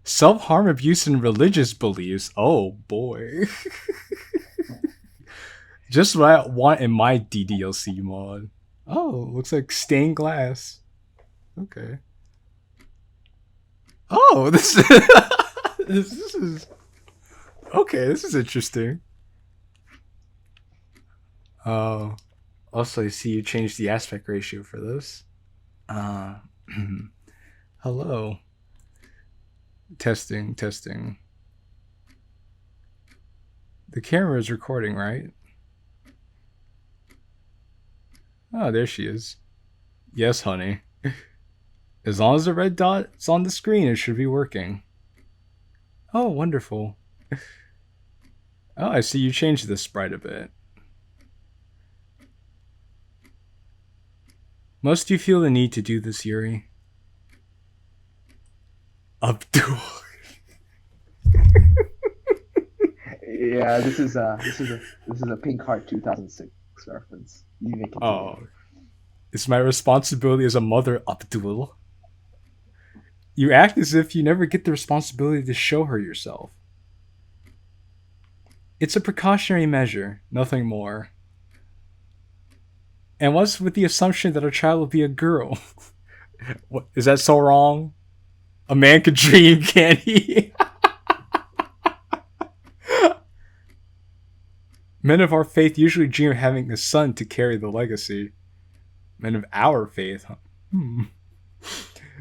Self-harm, abuse, and religious beliefs. Oh boy. Just what I want in my DDLC mod. Oh, looks like stained glass. Okay. Oh, this is this is okay. This is interesting. Oh, also I see you changed the aspect ratio for this. Uh, hello. Testing, testing. The camera is recording, right? Oh, there she is. Yes, honey. As long as the red dot is on the screen, it should be working. Oh, wonderful. Oh, I see you changed the sprite a bit. Must you feel the need to do this, Yuri? Abdul. Yeah, this is a Pink Heart 2006 reference. You may continue. Oh, it's my responsibility as a mother, Abdul. You act as if you never get the responsibility to show her yourself. It's a precautionary measure, nothing more. And what's with the assumption that our child will be a girl? What, is that so wrong? A man could dream, can't he? Men of our faith usually dream of having a son to carry the legacy. Men of our faith, huh?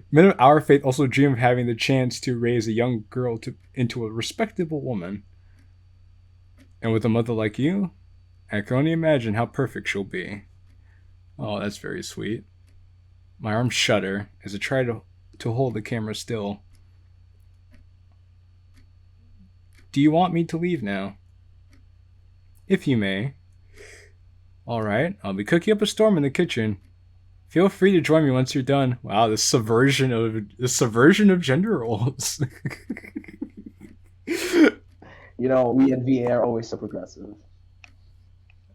Men of our faith also dream of having the chance to raise a young girl into a respectable woman. And with a mother like you, I can only imagine how perfect she'll be. Oh, that's very sweet. My arms shudder as I try to hold the camera still. Do you want me to leave now? If you may. Alright, I'll be cooking up a storm in the kitchen. Feel free to join me once you're done. Wow, this subversion of gender roles. We at VA are always so progressive.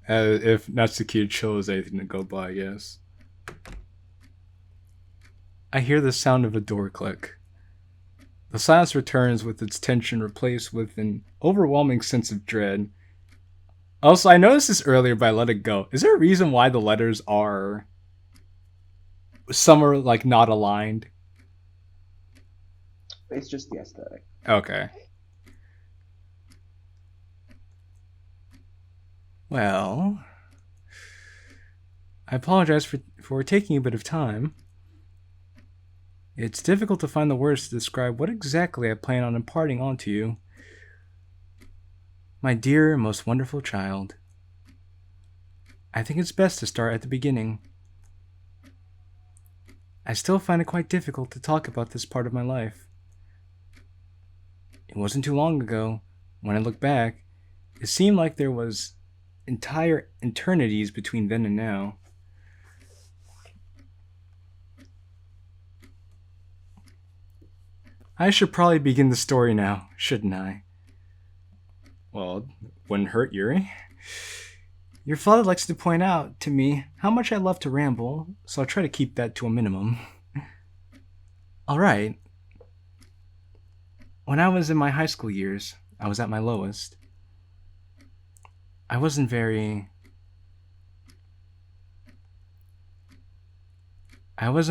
If Natsuki chose anything to go by, yes. I hear the sound of a door click. The silence returns with its tension replaced with an overwhelming sense of dread. Also, I noticed this earlier, but I let it go. Is there a reason why the letters are... Some are, like, not aligned? It's just the aesthetic. Okay. Well... I apologize for taking a bit of time. It's difficult to find the words to describe what exactly I plan on imparting onto you. My dear and most wonderful child. I think it's best to start at the beginning. I still find it quite difficult to talk about this part of my life. It wasn't too long ago, when I look back, it seemed like there was entire eternities between then and now. I should probably begin the story now, shouldn't I? Well, wouldn't hurt, Yuri. Your father likes to point out to me how much I love to ramble, so I'll try to keep that to a minimum. Alright. When I was in my high school years, I was at my lowest. I wasn't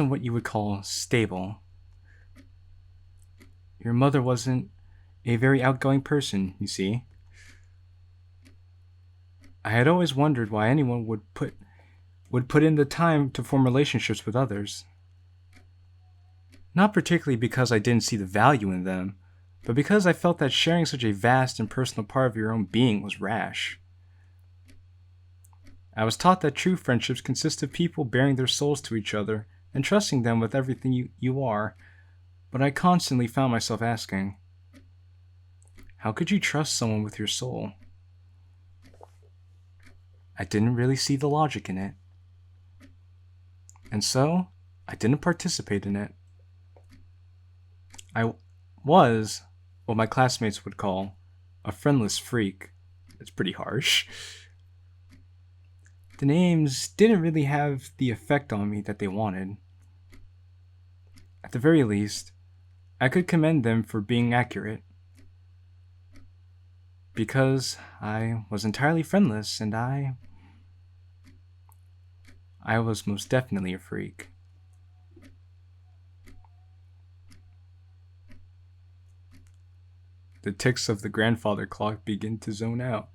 what you would call stable. Your mother wasn't a very outgoing person, you see. I had always wondered why anyone would put in the time to form relationships with others. Not particularly because I didn't see the value in them, but because I felt that sharing such a vast and personal part of your own being was rash. I was taught that true friendships consist of people bearing their souls to each other and trusting them with everything you are, but I constantly found myself asking, how could you trust someone with your soul? I didn't really see the logic in it. And so, I didn't participate in it. I was what my classmates would call a friendless freak. It's pretty harsh. The names didn't really have the effect on me that they wanted. At the very least, I could commend them for being accurate, because I was entirely friendless and I was most definitely a freak. The ticks of the grandfather clock began to zone out,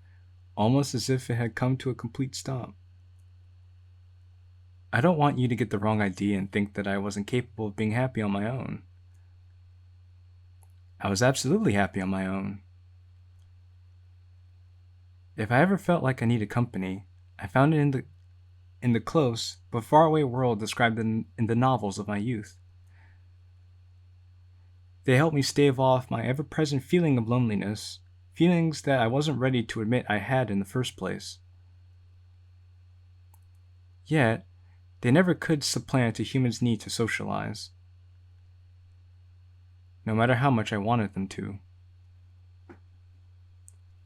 almost as if it had come to a complete stop. I don't want you to get the wrong idea and think that I wasn't capable of being happy on my own. I was absolutely happy on my own. If I ever felt like I needed company, I found it in the close but faraway world described in the novels of my youth. They helped me stave off my ever present feeling of loneliness, feelings that I wasn't ready to admit I had in the first place. Yet, they never could supplant a human's need to socialize, no matter how much I wanted them to.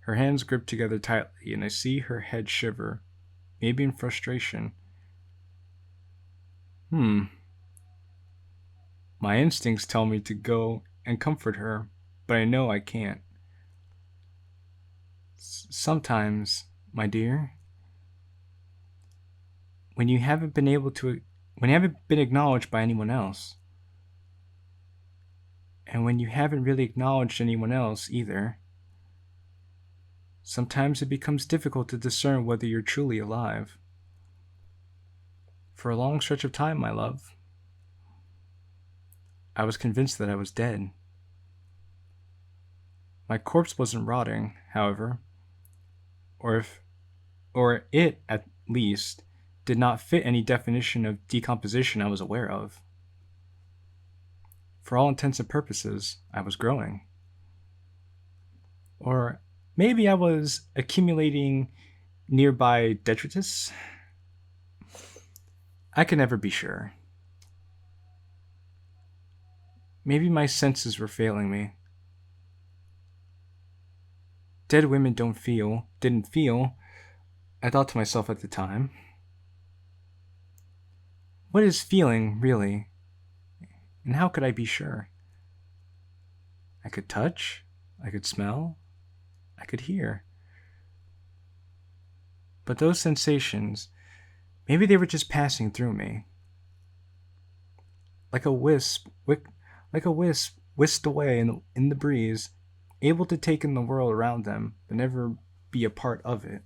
Her hands grip together tightly, and I see her head shiver, maybe in frustration. My instincts tell me to go and comfort her, but I know I can't. Sometimes, my dear, when you haven't been able to, when you haven't been acknowledged by anyone else, and when you haven't really acknowledged anyone else either, sometimes it becomes difficult to discern whether you're truly alive. For a long stretch of time, my love, I was convinced that I was dead. My corpse wasn't rotting, however, or it, at least, did not fit any definition of decomposition I was aware of. For all intents and purposes, I was growing. Or maybe I was accumulating nearby detritus? I can never be sure. Maybe my senses were failing me. Dead women didn't feel, I thought to myself at the time. What is feeling, really? And how could I be sure? I could touch, I could smell, I could hear. But those sensations, maybe they were just passing through me. Like a wisp whisked away in the breeze, able to take in the world around them, but never be a part of it.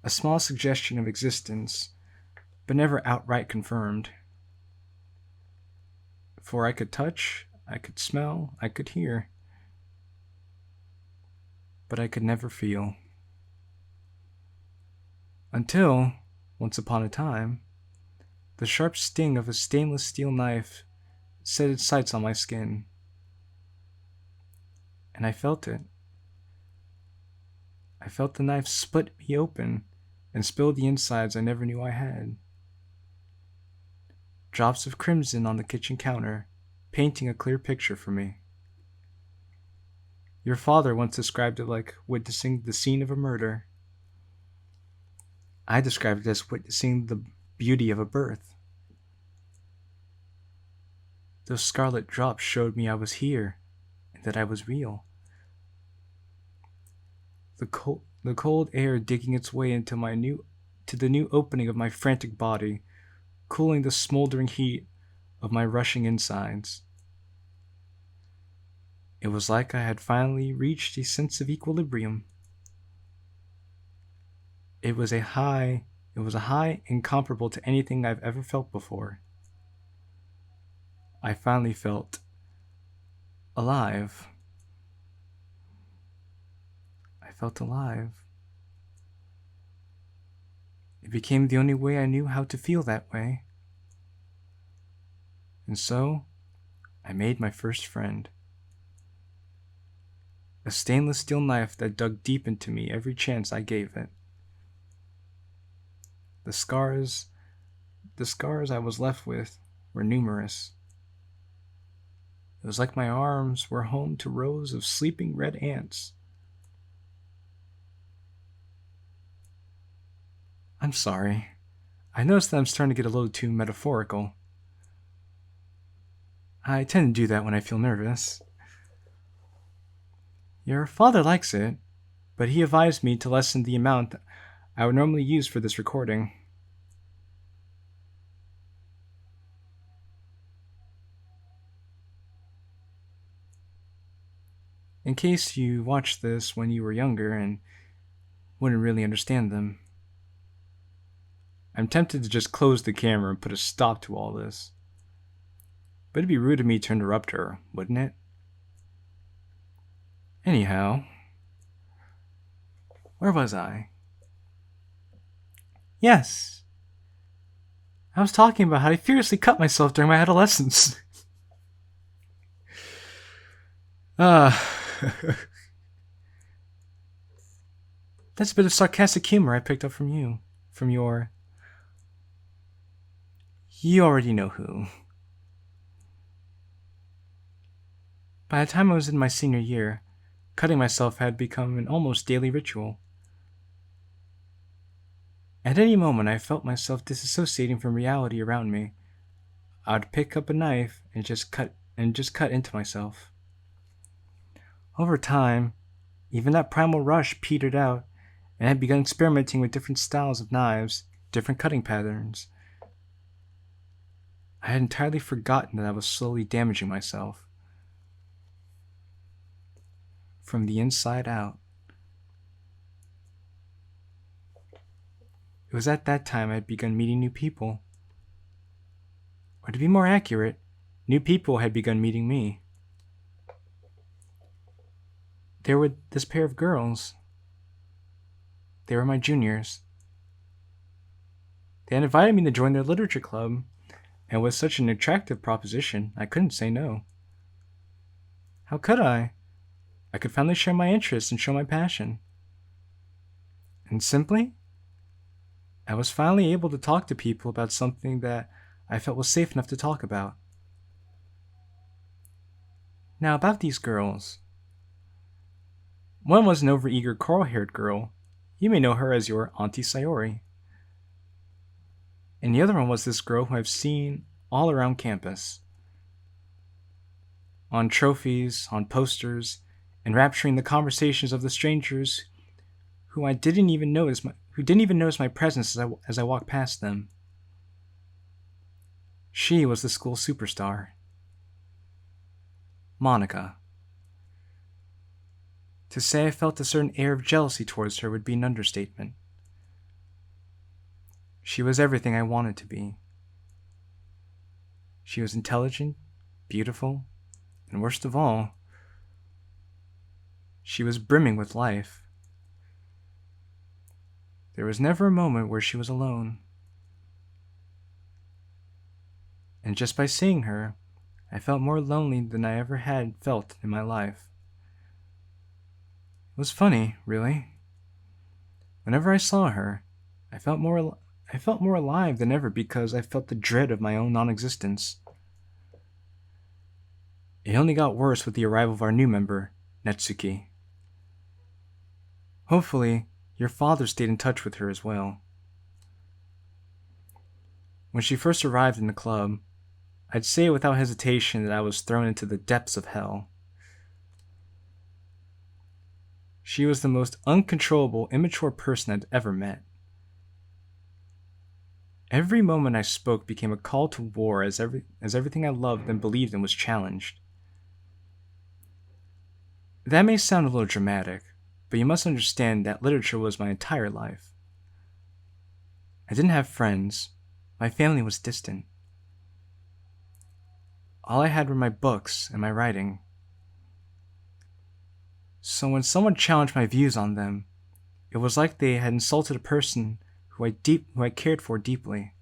A small suggestion of existence, but never outright confirmed. For I could touch, I could smell, I could hear, but I could never feel. Until, once upon a time, the sharp sting of a stainless steel knife set its sights on my skin. And I felt it. I felt the knife split me open and spill the insides I never knew I had. Drops of crimson on the kitchen counter, painting a clear picture for me. Your father once described it like witnessing the scene of a murder. I described it as witnessing the beauty of a birth. Those scarlet drops showed me I was here and that I was real. The cold air digging its way into the new opening of my frantic body, cooling the smoldering heat of my rushing insides. It was like I had finally reached a sense of equilibrium. It was a high incomparable to anything I've ever felt before. I finally felt alive. I felt alive. It became the only way I knew how to feel that way. And so, I made my first friend. A stainless steel knife that dug deep into me every chance I gave it. The scars I was left with were numerous. It was like my arms were home to rows of sleeping red ants. I'm sorry. I noticed that I'm starting to get a little too metaphorical. I tend to do that when I feel nervous. Your father likes it, but he advised me to lessen the amount I would normally use for this recording. In case you watched this when you were younger and wouldn't really understand them. I'm tempted to just close the camera and put a stop to all this. But it'd be rude of me to interrupt her, wouldn't it? Anyhow, where was I? Yes, I was talking about how I furiously cut myself during my adolescence. That's a bit of sarcastic humor I picked up from you. From your... You already know who. By the time I was in my senior year, cutting myself had become an almost daily ritual. At any moment I felt myself disassociating from reality around me. I would pick up a knife and just cut into myself. Over time, even that primal rush petered out, and I had begun experimenting with different styles of knives, different cutting patterns. I had entirely forgotten that I was slowly damaging myself. From the inside out. It was at that time I had begun meeting new people. Or to be more accurate, new people had begun meeting me. There were this pair of girls. They were my juniors. They had invited me to join their literature club, and with such an attractive proposition, I couldn't say no. How could I? I could finally share my interests and show my passion. And simply, I was finally able to talk to people about something that I felt was safe enough to talk about. Now, about these girls. One was an overeager curl-haired girl. You may know her as your Auntie Sayori. And the other one was this girl who I've seen all around campus. On trophies, on posters, enrapturing the conversations of the strangers who didn't even notice my presence as I walked past them. She was the school superstar. Monica. To say I felt a certain air of jealousy towards her would be an understatement. She was everything I wanted to be. She was intelligent, beautiful, and worst of all, she was brimming with life. There was never a moment where she was alone. And just by seeing her, I felt more lonely than I ever had felt in my life. It was funny, really. Whenever I saw her, I felt more alive than ever because I felt the dread of my own non-existence. It only got worse with the arrival of our new member, Netsuki. Hopefully, your father stayed in touch with her as well. When she first arrived in the club, I'd say without hesitation that I was thrown into the depths of hell. She was the most uncontrollable, immature person I'd ever met. Every moment I spoke became a call to war as everything I loved and believed in was challenged. That may sound a little dramatic, but you must understand that literature was my entire life. I didn't have friends. My family was distant. All I had were my books and my writing. So when someone challenged my views on them, it was like they had insulted a person who I cared for deeply.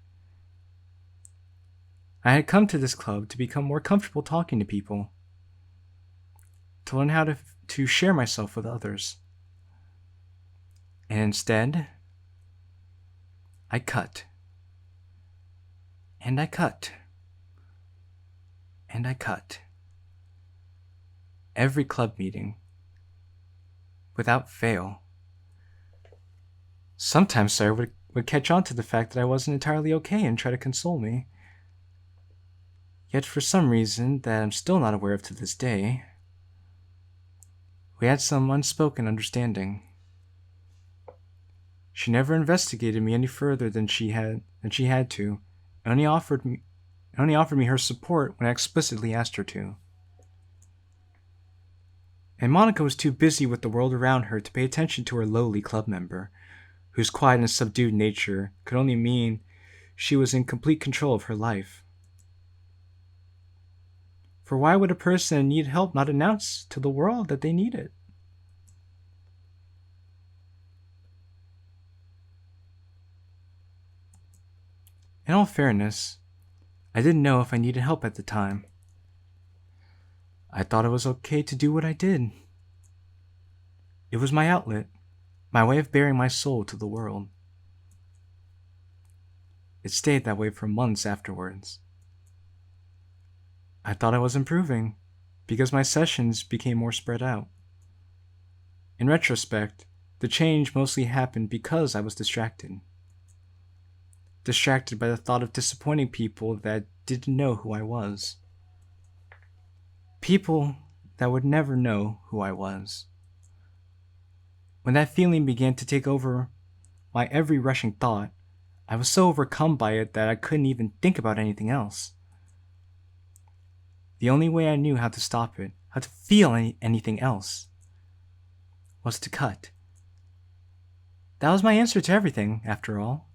I had come to this club to become more comfortable talking to people, to learn how to share myself with others. And instead, I cut. And I cut. And I cut. Every club meeting. Without fail. Sometimes Sarah would catch on to the fact that I wasn't entirely okay and try to console me. Yet for some reason that I'm still not aware of to this day, we had some unspoken understanding. She never investigated me any further than she had to, and only offered me her support when I explicitly asked her to. And Monica was too busy with the world around her to pay attention to her lowly club member, whose quiet and subdued nature could only mean she was in complete control of her life. For why would a person need help not announce to the world that they need it? In all fairness, I didn't know if I needed help at the time. I thought it was okay to do what I did. It was my outlet, my way of bearing my soul to the world. It stayed that way for months afterwards. I thought I was improving, because my sessions became more spread out. In retrospect, the change mostly happened because I was distracted. Distracted by the thought of disappointing people that didn't know who I was. People that would never know who I was. When that feeling began to take over my every rushing thought, I was so overcome by it that I couldn't even think about anything else. The only way I knew how to stop it, how to feel anything else, was to cut. That was my answer to everything, after all.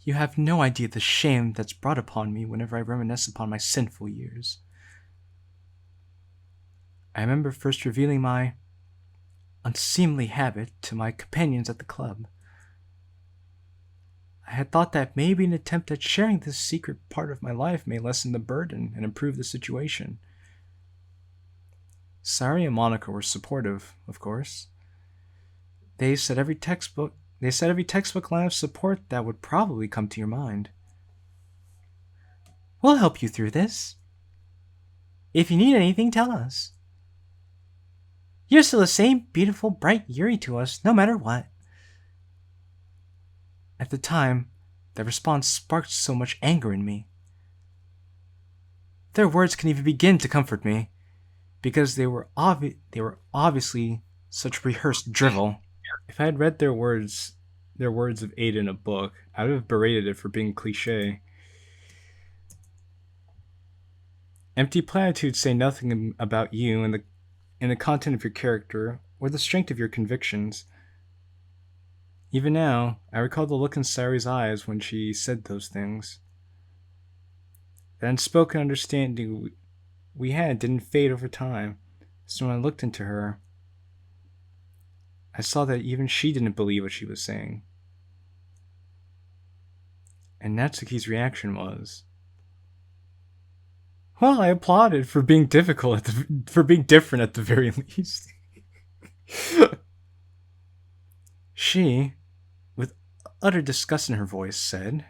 You have no idea the shame that's brought upon me whenever I reminisce upon my sinful years. I remember first revealing my unseemly habit to my companions at the club. I had thought that maybe an attempt at sharing this secret part of my life may lessen the burden and improve the situation. Sari and Monica were supportive, of course. They said every textbook line of support that would probably come to your mind. We'll help you through this. If you need anything, tell us. You're still the same beautiful, bright Yuri to us, no matter what. At the time, that response sparked so much anger in me. Their words couldn't even begin to comfort me, because they were obviously such rehearsed drivel. If I had read their words of Ada in a book, I would have berated it for being cliche. Empty platitudes say nothing about you and the content of your character or the strength of your convictions. Even now, I recall the look in Sari's eyes when she said those things. That unspoken understanding we had didn't fade over time, so when I looked into her, I saw that even she didn't believe what she was saying. And Natsuki's reaction was, well, I applauded for being for being different at the very least. She, with utter disgust in her voice, said,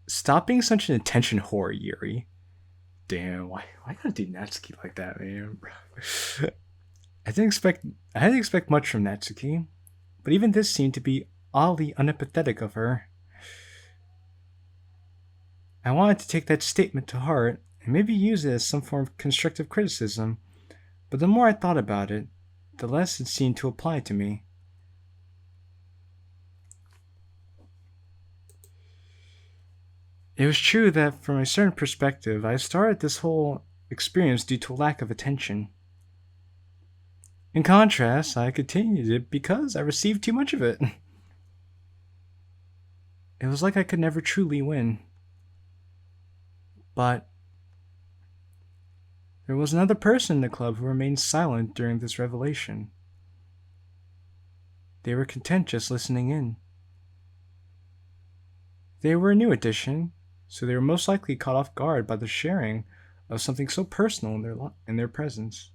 "Stop being such an attention whore, Yuri." Damn, why gotta do Natsuki like that, man? I didn't expect much from Natsuki, but even this seemed to be oddly unempathetic of her. I wanted to take that statement to heart and maybe use it as some form of constructive criticism, but the more I thought about it, the less it seemed to apply to me. It was true that from a certain perspective, I started this whole experience due to a lack of attention. In contrast, I continued it because I received too much of it. It was like I could never truly win. But there was another person in the club who remained silent during this revelation. They were content just listening in. They were a new addition, so they were most likely caught off guard by the sharing of something so personal in their presence.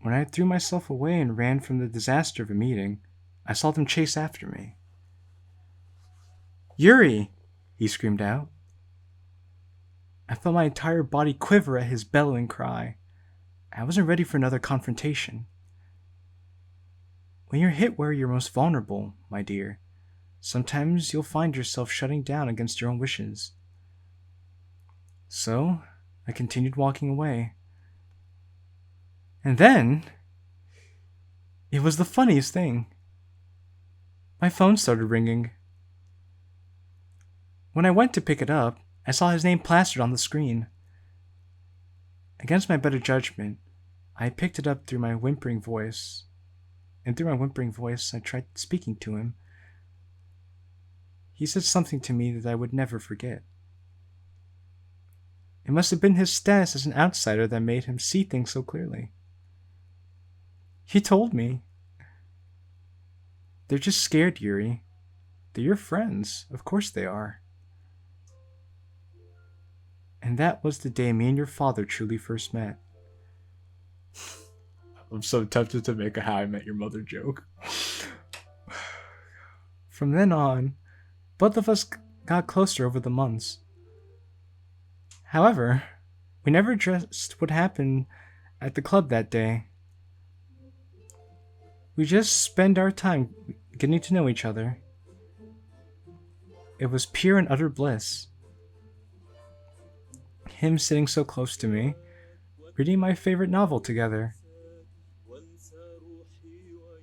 When I threw myself away and ran from the disaster of a meeting, I saw them chase after me. "Yuri!" he screamed out. I felt my entire body quiver at his bellowing cry. I wasn't ready for another confrontation. When you're hit where you're most vulnerable, my dear, sometimes you'll find yourself shutting down against your own wishes. So, I continued walking away. And then, it was the funniest thing. My phone started ringing. When I went to pick it up, I saw his name plastered on the screen. Against my better judgment, I picked it up through my whimpering voice. And through my whimpering voice, I tried speaking to him. He said something to me that I would never forget. It must have been his status as an outsider that made him see things so clearly. He told me, "They're just scared, Yuri. They're your friends. Of course they are." And that was the day me and your father truly first met. I'm so tempted to make a How I Met Your Mother joke. From then on, both of us got closer over the months. However, we never addressed what happened at the club that day. We just spent our time getting to know each other. It was pure and utter bliss. Him sitting so close to me, reading my favorite novel together.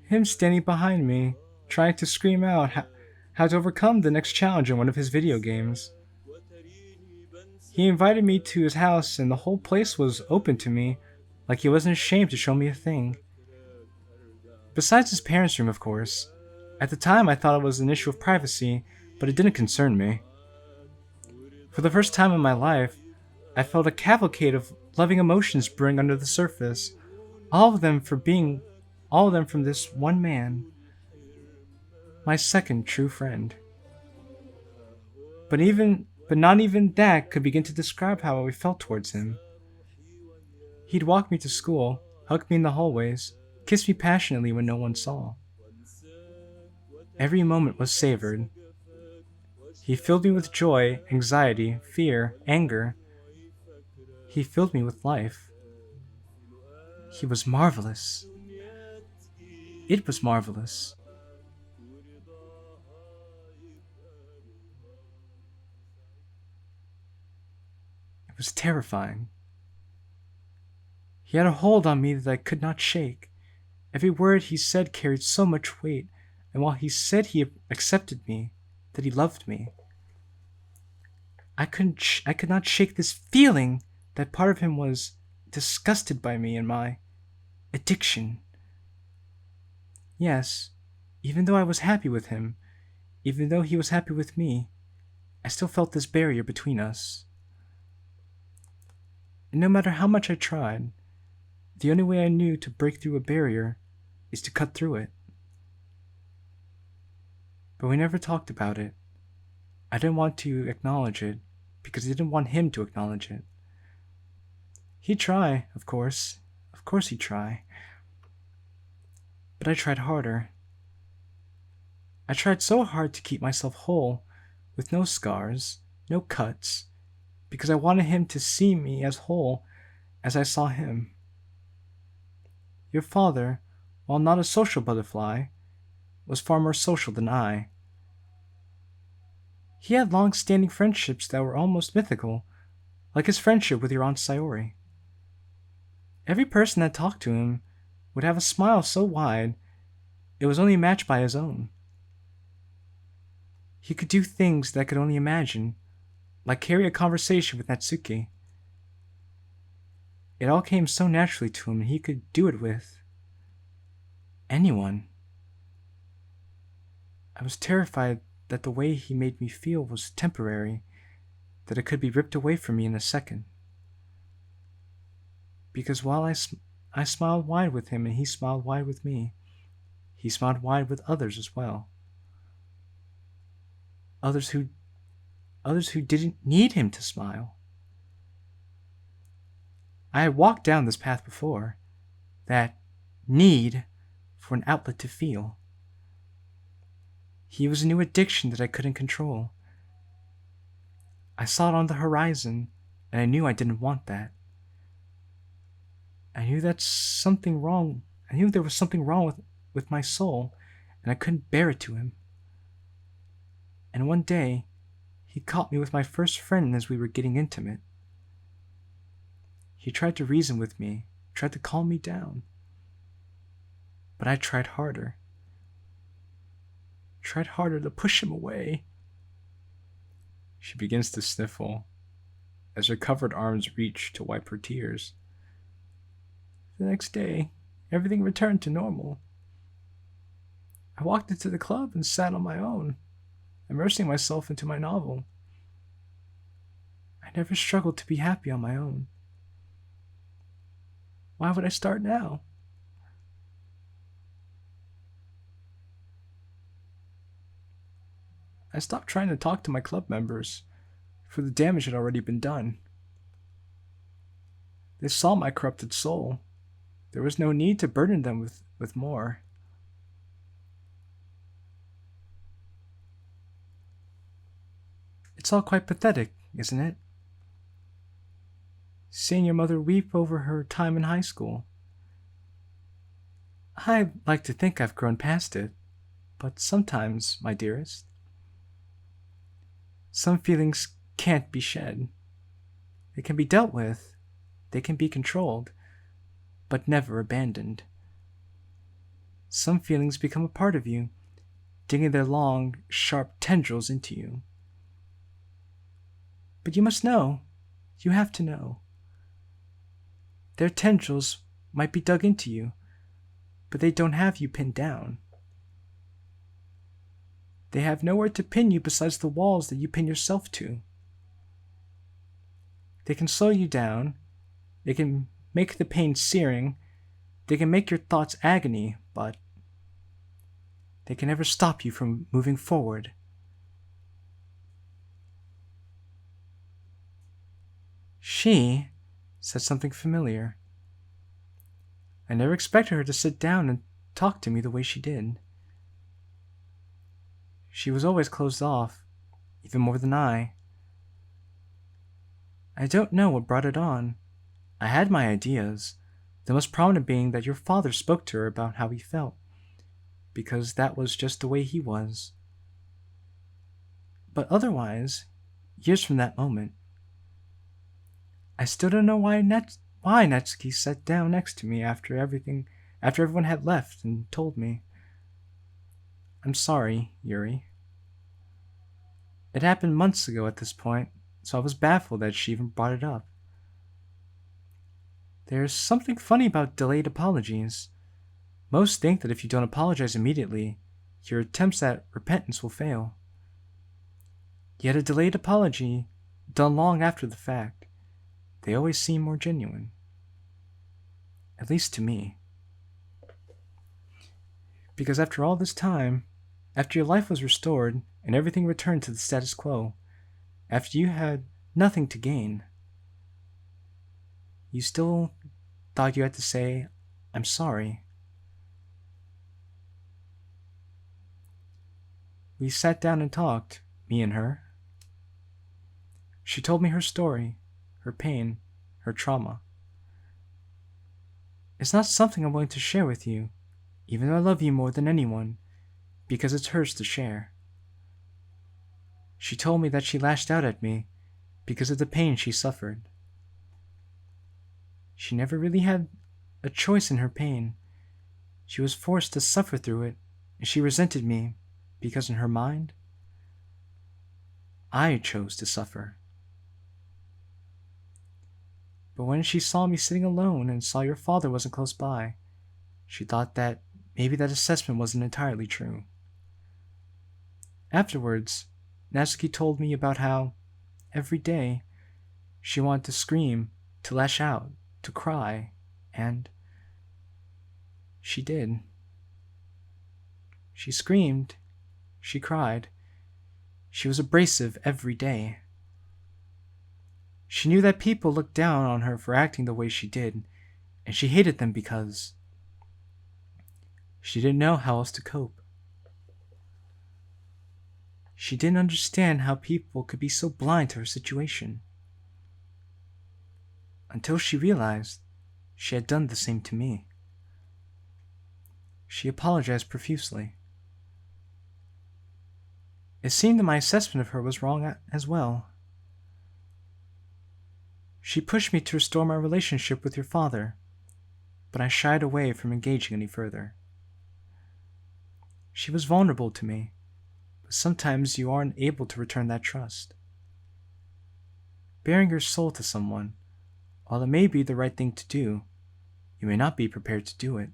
Him standing behind me, trying to scream out how to overcome the next challenge in one of his video games. He invited me to his house and the whole place was open to me, like he wasn't ashamed to show me a thing. Besides his parents' room, of course. At the time I thought it was an issue of privacy, but it didn't concern me. For the first time in my life, I felt a cavalcade of loving emotions brewing under the surface, all of them from this one man, my second true friend. But not even that could begin to describe how I felt towards him. He'd walk me to school, hug me in the hallways, kiss me passionately when no one saw. Every moment was savored. He filled me with joy, anxiety, fear, anger. He filled me with life. He was marvelous. It was marvelous. It was terrifying. He had a hold on me that I could not shake. Every word he said carried so much weight, and while he said he accepted me, that he loved me, I could not shake this feeling that part of him was disgusted by me and my addiction. Yes, even though I was happy with him, even though he was happy with me, I still felt this barrier between us. And no matter how much I tried, the only way I knew to break through a barrier is to cut through it. But we never talked about it. I didn't want to acknowledge it because I didn't want him to acknowledge it. He'd try, of course. Of course he'd try. But I tried harder. I tried so hard to keep myself whole, with no scars, no cuts, because I wanted him to see me as whole as I saw him. Your father, while not a social butterfly, was far more social than I. He had long-standing friendships that were almost mythical, like his friendship with your Aunt Sayori. Every person that talked to him would have a smile so wide it was only matched by his own. He could do things that I could only imagine, like carry a conversation with Natsuki. It all came so naturally to him, and he could do it with anyone. I was terrified that the way he made me feel was temporary, that it could be ripped away from me in a second. Because while I smiled wide with him and he smiled wide with me, he smiled wide with others as well. Others who didn't need him to smile. I had walked down this path before, that need for an outlet to feel. He was a new addiction that I couldn't control. I saw it on the horizon, and I knew I didn't want that. I knew there was something wrong with my soul, and I couldn't bear it to him. And one day, he caught me with my first friend as we were getting intimate. He tried to reason with me, tried to calm me down. But I tried harder to push him away. She begins to sniffle as her covered arms reach to wipe her tears. The next day, everything returned to normal. I walked into the club and sat on my own, immersing myself into my novel. I never struggled to be happy on my own. Why would I start now? I stopped trying to talk to my club members, for the damage had already been done. They saw my corrupted soul. There was no need to burden them with more. It's all quite pathetic, isn't it? Seeing your mother weep over her time in high school. I like to think I've grown past it, but sometimes, my dearest, some feelings can't be shed. They can be dealt with, they can be controlled, but never abandoned. Some feelings become a part of you, digging their long, sharp tendrils into you. But you must know, you have to know. Their tendrils might be dug into you, but they don't have you pinned down. They have nowhere to pin you besides the walls that you pin yourself to. They can slow you down, they can make the pain searing, they can make your thoughts agony, but they can never stop you from moving forward. She said something familiar. I never expected her to sit down and talk to me the way she did. She was always closed off, even more than I. I don't know what brought it on. I had my ideas, the most prominent being that your father spoke to her about how he felt, because that was just the way he was. But otherwise, years from that moment, I still don't know why Natsuki sat down next to me after everyone had left and told me. I'm sorry, Yuri. It happened months ago at this point, so I was baffled that she even brought it up. There's something funny about delayed apologies. Most think that if you don't apologize immediately, your attempts at repentance will fail. Yet a delayed apology, done long after the fact, they always seem more genuine. At least to me. Because after all this time, after your life was restored and everything returned to the status quo, after you had nothing to gain, you still thought you had to say, I'm sorry. We sat down and talked, me and her. She told me her story, her pain, her trauma. It's not something I'm willing to share with you, even though I love you more than anyone, because it's hers to share. She told me that she lashed out at me because of the pain she suffered. She never really had a choice in her pain. She was forced to suffer through it, and she resented me because in her mind, I chose to suffer. But when she saw me sitting alone and saw your father wasn't close by, she thought that maybe that assessment wasn't entirely true. Afterwards, Natsuki told me about how, every day, she wanted to scream, to lash out, to cry, and she did. She screamed, she cried, she was abrasive every day. She knew that people looked down on her for acting the way she did, and she hated them because she didn't know how else to cope. She didn't understand how people could be so blind to her situation. Until she realized she had done the same to me. She apologized profusely. It seemed that my assessment of her was wrong as well. She pushed me to restore my relationship with your father, but I shied away from engaging any further. She was vulnerable to me, but sometimes you aren't able to return that trust. Baring your soul to someone, while it may be the right thing to do, you may not be prepared to do it.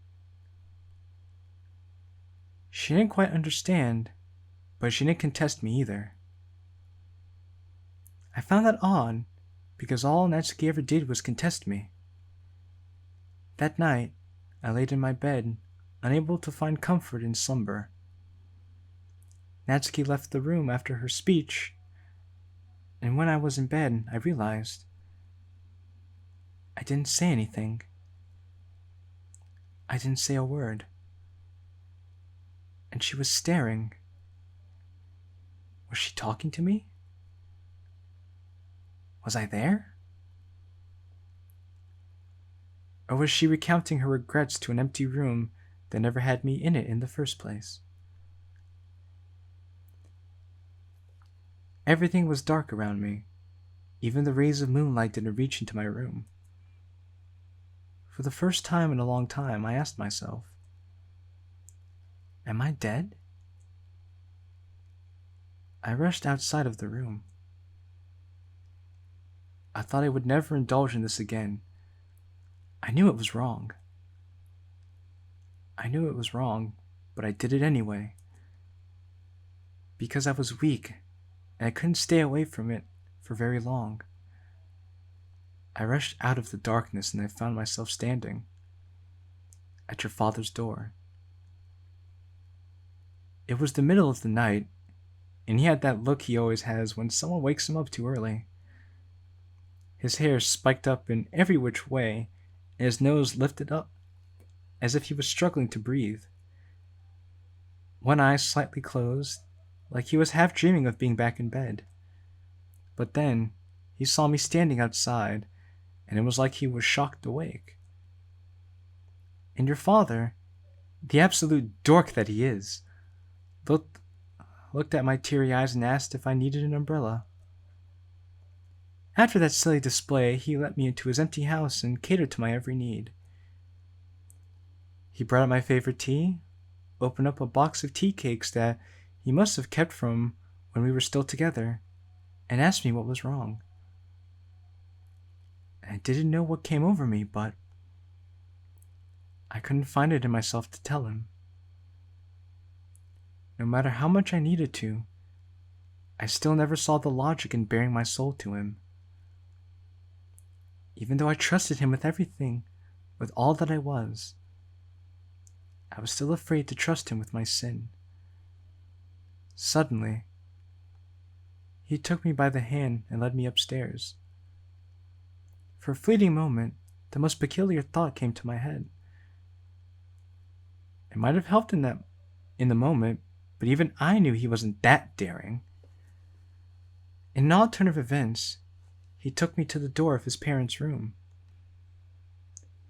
She didn't quite understand, but she didn't contest me either. I found that odd, because all Natsuki ever did was contest me. That night, I laid in my bed, unable to find comfort in slumber. Natsuki left the room after her speech, and when I was in bed, I realized I didn't say anything. I didn't say a word. And she was staring. Was she talking to me? Was I there? Or was she recounting her regrets to an empty room that never had me in it in the first place? Everything was dark around me. Even the rays of moonlight didn't reach into my room. For the first time in a long time, I asked myself, am I dead? I rushed outside of the room. I thought I would never indulge in this again. I knew it was wrong. But I did it anyway. Because I was weak, and I couldn't stay away from it for very long. I rushed out of the darkness and I found myself standing at your father's door. It was the middle of the night, and he had that look he always has when someone wakes him up too early. His hair spiked up in every which way, and his nose lifted up as if he was struggling to breathe. One eye slightly closed, like he was half dreaming of being back in bed. But then he saw me standing outside, and it was like he was shocked awake. And your father, the absolute dork that he is, looked at my teary eyes and asked if I needed an umbrella. After that silly display, he let me into his empty house and catered to my every need. He brought out my favorite tea, opened up a box of tea cakes that he must have kept from when we were still together, and asked me what was wrong. I didn't know what came over me, but I couldn't find it in myself to tell him. No matter how much I needed to, I still never saw the logic in baring my soul to him. Even though I trusted him with everything, with all that I was still afraid to trust him with my sin. Suddenly, he took me by the hand and led me upstairs. For a fleeting moment, the most peculiar thought came to my head. It might have helped in the moment, but even I knew he wasn't that daring. In an odd turn of events, he took me to the door of his parents' room.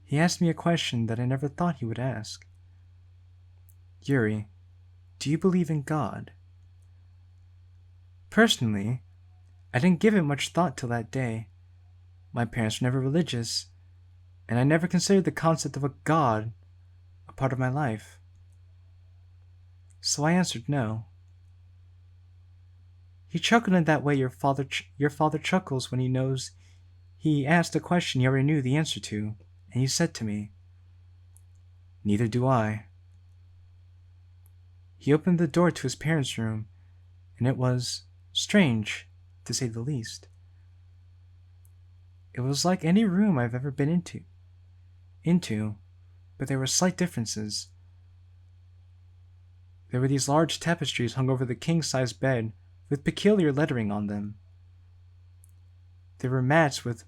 He asked me a question that I never thought he would ask. Yuri, do you believe in God? Personally, I didn't give it much thought till that day. My parents were never religious, and I never considered the concept of a God a part of my life. So I answered no. He chuckled in that way your father chuckles when he knows he asked a question he already knew the answer to, and he said to me, "Neither do I." He opened the door to his parents' room, and it was strange, to say the least. It was like any room I've ever been into, but there were slight differences. There were these large tapestries hung over the king-size bed with peculiar lettering on them. There were mats with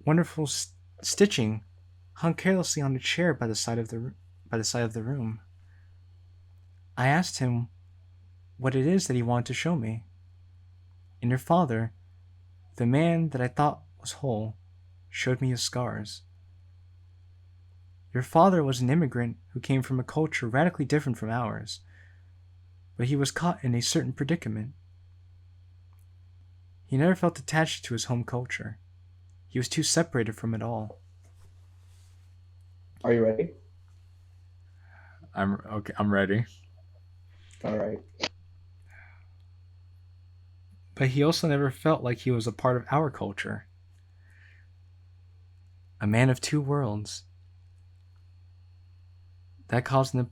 wonderful stitching hung carelessly on a chair by the side of the room. I asked him what it is that he wanted to show me, and your father, the man that I thought was whole, showed me his scars. Your father was an immigrant who came from a culture radically different from ours, but he was caught in a certain predicament. He never felt attached to his home culture. He was too separated from it all. Are you ready? I'm okay. I'm ready. All right. But he also never felt like he was a part of our culture. A man of two worlds. That caused an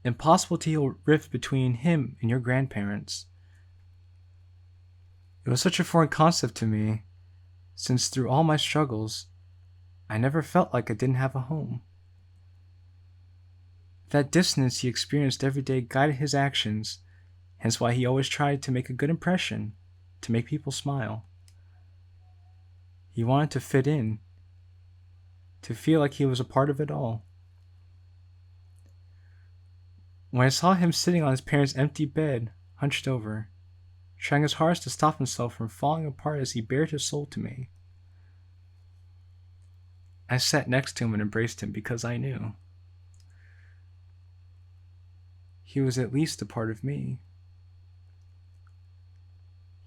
impossible to heal rift between him and your grandparents. It was such a foreign concept to me, since through all my struggles, I never felt like I didn't have a home. That dissonance he experienced every day guided his actions, hence why he always tried to make a good impression, to make people smile. He wanted to fit in, to feel like he was a part of it all. When I saw him sitting on his parents' empty bed, hunched over, trying his hardest to stop himself from falling apart as he bared his soul to me, I sat next to him and embraced him because I knew he was at least a part of me.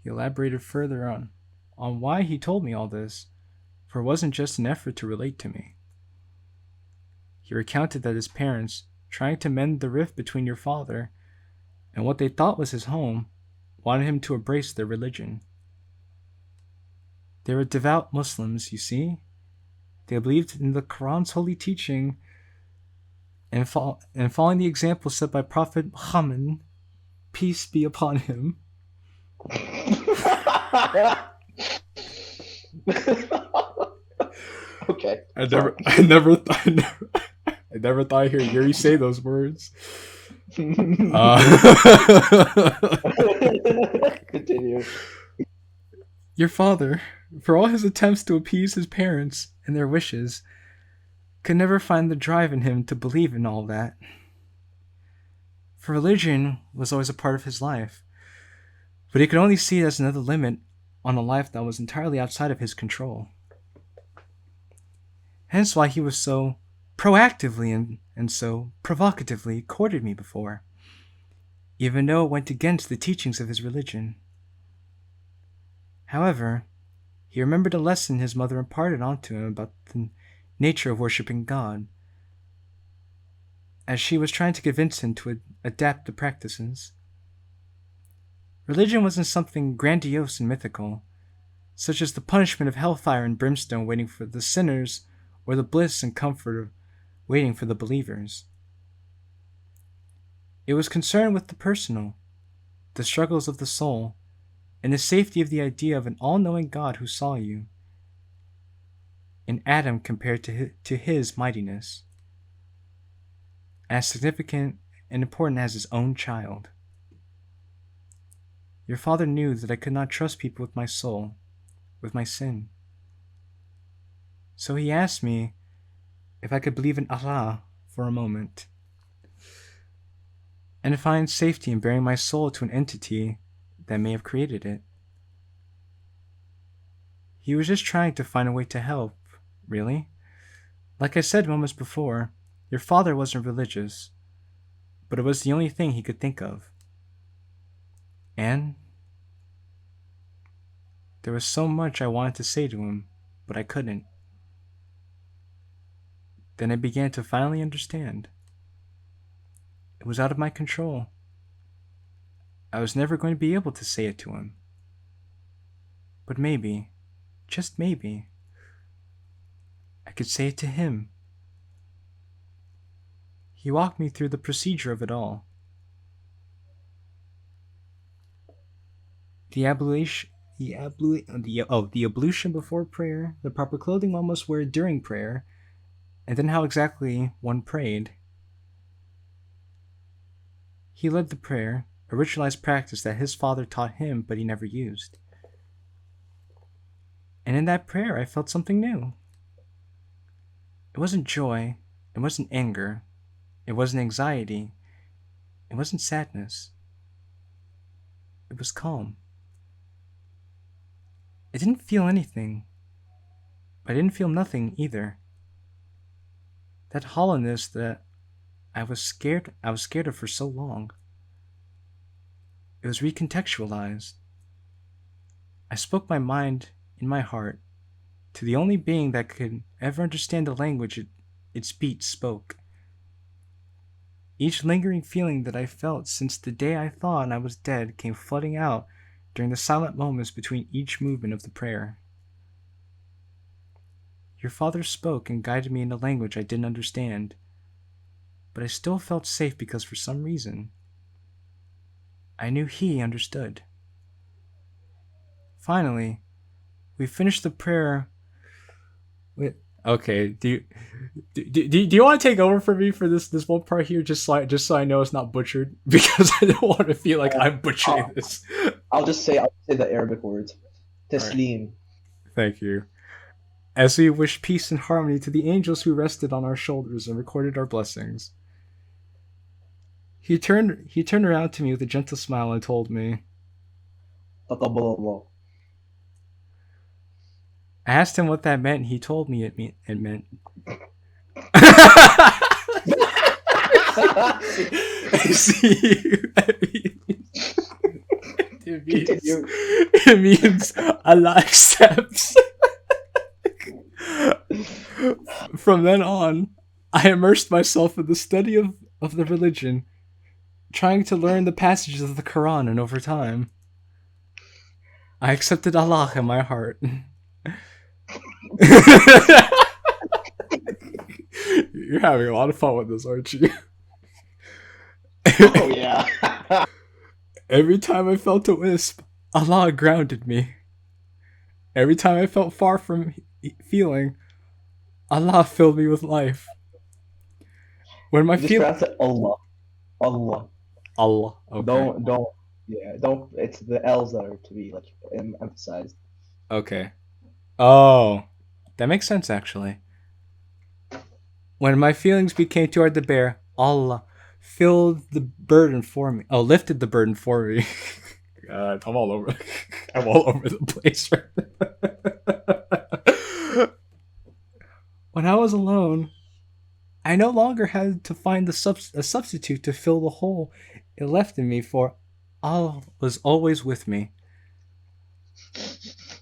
He elaborated further on why he told me all this, for it wasn't just an effort to relate to me. He recounted that his parents, trying to mend the rift between your father and what they thought was his home, wanted him to embrace their religion. They were devout Muslims, you see. They believed in the Quran's holy teaching and following the example set by Prophet Muhammad, peace be upon him. Okay. I never thought I'd hear Yuri say those words. Continue. Your father, for all his attempts to appease his parents and their wishes, could never find the drive in him to believe in all that. For religion was always a part of his life, but he could only see it as another limit on a life that was entirely outside of his control. Hence why he was so proactively and so provocatively courted me before, even though it went against the teachings of his religion. However, he remembered a lesson his mother imparted onto him about the nature of worshipping God, as she was trying to convince him to adapt the practices. Religion wasn't something grandiose and mythical, such as the punishment of hellfire and brimstone waiting for the sinners or the bliss and comfort of waiting for the believers. It was concerned with the personal, the struggles of the soul, and the safety of the idea of an all-knowing God who saw you, an atom compared to his mightiness, as significant and important as his own child. Your father knew that I could not trust people with my soul, with my sin. So he asked me if I could believe in Allah for a moment, and find safety in bearing my soul to an entity that may have created it. He was just trying to find a way to help, really. Like I said moments before, your father wasn't religious, but it was the only thing he could think of. And there was so much I wanted to say to him, but I couldn't. Then I began to finally understand. It was out of my control. I was never going to be able to say it to him. But maybe, just maybe, I could say it to him. He walked me through the procedure of it all. The ablution before prayer, the proper clothing one must wear during prayer, and then how exactly one prayed. He led the prayer, a ritualized practice that his father taught him but he never used. And in that prayer I felt something new. It wasn't joy, it wasn't anger, it wasn't anxiety, it wasn't sadness. It was calm. I didn't feel anything, but I didn't feel nothing either. That hollowness that I was scared of for so long. It was recontextualized. I spoke my mind in my heart to the only being that could ever understand the language its beats spoke. Each lingering feeling that I felt since the day I thought I was dead came flooding out during the silent moments between each movement of the prayer. Your father spoke and guided me in a language I didn't understand, but I still felt safe because for some reason, I knew he understood. Finally, we finished the prayer with. Okay, do you want to take over for me for this one part here, just so I know it's not butchered because I don't want to feel like I'm butchering I'll, this. I'll say the Arabic words. All right, Taslim. thank you. As we wished peace and harmony to the angels who rested on our shoulders and recorded our blessings, he turned around to me with a gentle smile and told me. تقبل الله. I asked him what that meant. He told me it meant. I see. Continue. It means Allah accepts. From then on, I immersed myself in the study of the religion, trying to learn the passages of the Quran, and over time, I accepted Allah in my heart. You're having a lot of fun with this, aren't you? Oh yeah. Every time I felt a wisp, Allah grounded me. Every time I felt far from feeling, Allah filled me with life. When my Just feel pronounce it Allah. Allah. Allah, okay, Don't. Yeah. Don't. It's the L's that are to be like emphasized. okay. Oh, that makes sense actually. When my feelings became too hard to bear, Allah filled the burden for me. Oh, lifted the burden for me. God, I'm all over. I'm all over the place right now. When I was alone, I no longer had to find a substitute to fill the hole it left in me, for Allah was always with me.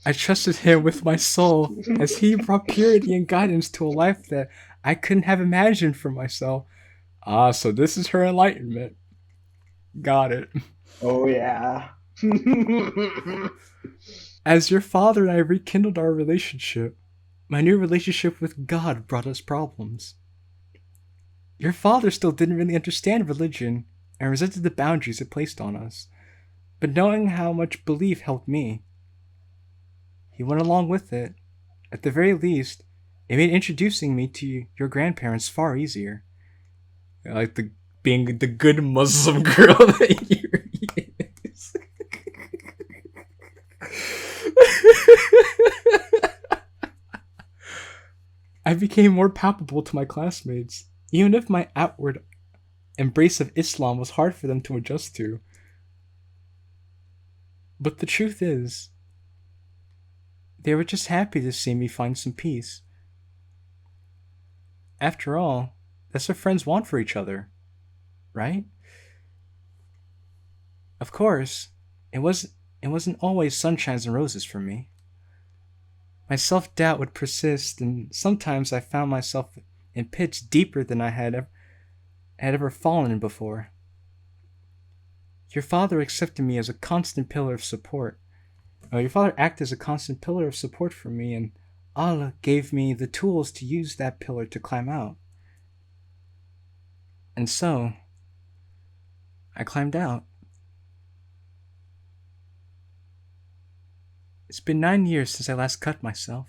I trusted Him with my soul as He brought purity and guidance to a life that I couldn't have imagined for myself. Ah, so this is her enlightenment. Got it. Oh yeah. As your father and I rekindled our relationship, my new relationship with God brought us problems. Your father still didn't really understand religion and resented the boundaries it placed on us, but knowing how much belief helped me, he went along with it. At the very least, it made introducing me to your grandparents far easier. Like the being the good Muslim girl that Yuri is. I became more palpable to my classmates, even if my outward embrace of Islam was hard for them to adjust to. But the truth is, they were just happy to see me find some peace. After all, that's what friends want for each other, right? Of course, it wasn't always sunshines and roses for me. My self-doubt would persist, and sometimes I found myself in pits deeper than I had ever fallen in before. Your father accepted me as a constant pillar of support. Your father acted as a constant pillar of support for me, and Allah gave me the tools to use that pillar to climb out. And so, I climbed out. It's been 9 years since I last cut myself.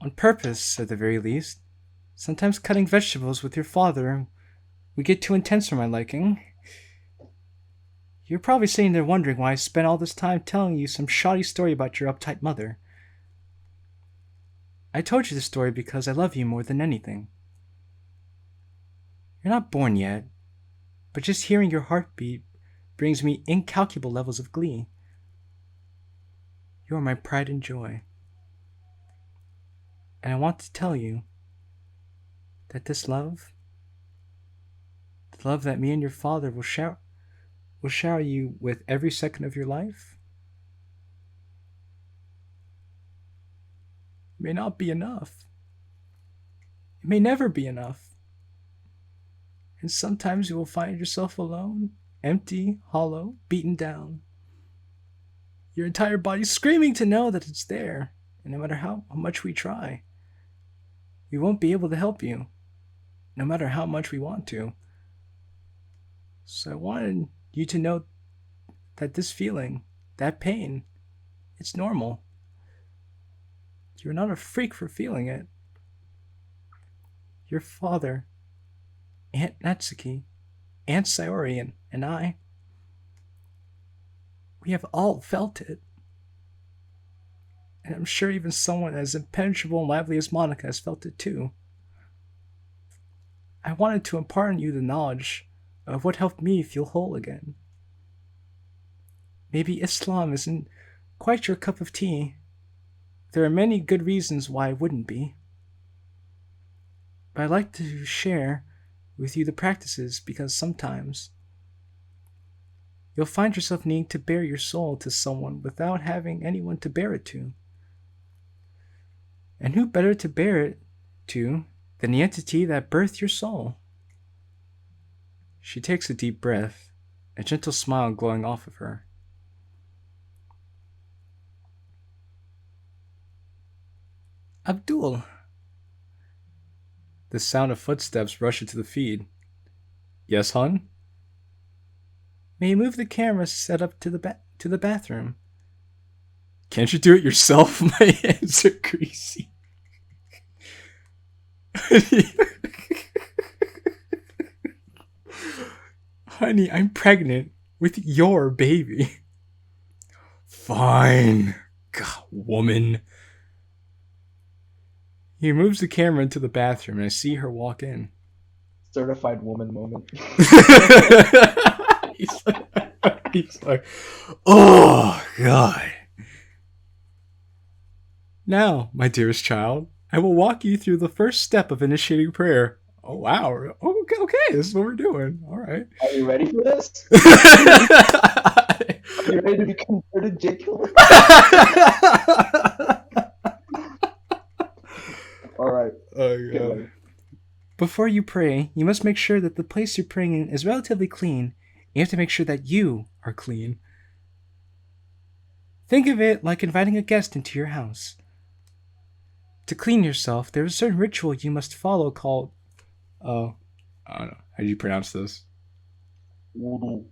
On purpose, at the very least. Sometimes cutting vegetables with your father would get too intense for my liking. You're probably sitting there wondering why I spent all this time telling you some shoddy story about your uptight mother. I told you this story because I love you more than anything. You're not born yet, but just hearing your heartbeat brings me incalculable levels of glee. You are my pride and joy. And I want to tell you that this love, the love that me and your father will shower you with every second of your life, may not be enough. It may never be enough. And sometimes you will find yourself alone, empty, hollow, beaten down. Your entire body screaming to know that it's there, and no matter how much we try, we won't be able to help you, no matter how much we want to. So I wanted you to know that this feeling, that pain, it's normal. You're not a freak for feeling it. Your father, Aunt Natsuki, Aunt Sayori, and I, we have all felt it. And I'm sure even someone as impenetrable and lively as Monica has felt it too. I wanted to impart on you the knowledge of what helped me feel whole again. Maybe Islam isn't quite your cup of tea. There are many good reasons why it wouldn't be. But I'd like to share with you the practices because sometimes you'll find yourself needing to bare your soul to someone without having anyone to bare it to. And who better to bear it to than the entity that birthed your soul? She takes a deep breath, a gentle smile glowing off of her. Abdul. The sound of footsteps rush into the feed. Yes, hon? May you move the camera set up to the bathroom? Can't you do it yourself? My hands are greasy. Honey, I'm pregnant with your baby. Fine. God, woman. He moves the camera into the bathroom and I see her walk in. Certified woman moment. he's like, oh, God. Now, my dearest child, I will walk you through the first step of initiating prayer. Oh, wow. Okay, this is what we're doing. All right. Are you ready for this? Are you ready to be converted, Jacob? All right. Oh, God. Before you pray, you must make sure that the place you're praying in is relatively clean. You have to make sure that you are clean. Think of it like inviting a guest into your house. To clean yourself, there is a certain ritual you must follow called... Oh, I don't know. How do you pronounce this? Wudu.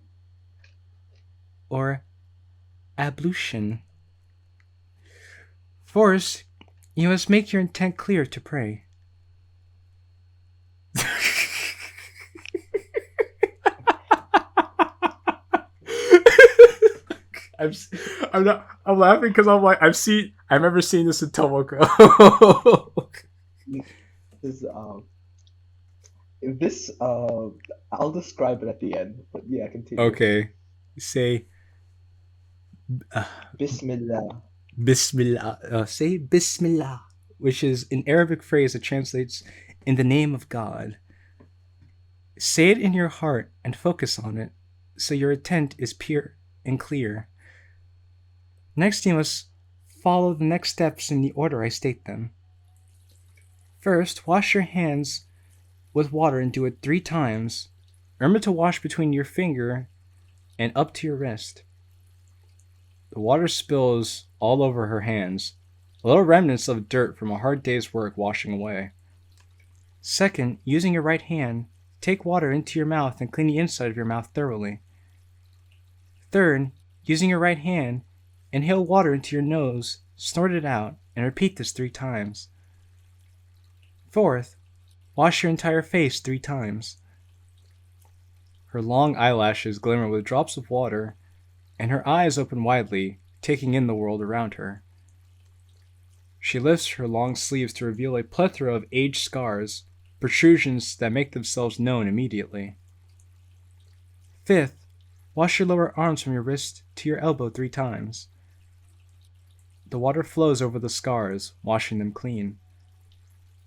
Or ablution. First, you must make your intent clear to pray. I'm laughing because I'm like, I've never seen this in Tomoko. I'll describe it at the end, but yeah, continue. Okay. Say Bismillah. Bismillah. Say Bismillah, which is an Arabic phrase that translates in the name of God. Say it in your heart and focus on it, so your intent is pure and clear. Next, you must follow the next steps in the order I state them. First, wash your hands with water and do it 3 times. Remember to wash between your finger and up to your wrist. The water spills all over her hands, little remnants of dirt from a hard day's work washing away. Second, using your right hand, take water into your mouth and clean the inside of your mouth thoroughly. Third, using your right hand, inhale water into your nose, snort it out, and repeat this 3 times. Fourth, wash your entire face 3 times. Her long eyelashes glimmer with drops of water, and her eyes open widely, taking in the world around her. She lifts her long sleeves to reveal a plethora of aged scars, protrusions that make themselves known immediately. Fifth, wash your lower arms from your wrist to your elbow 3 times. The water flows over the scars, washing them clean.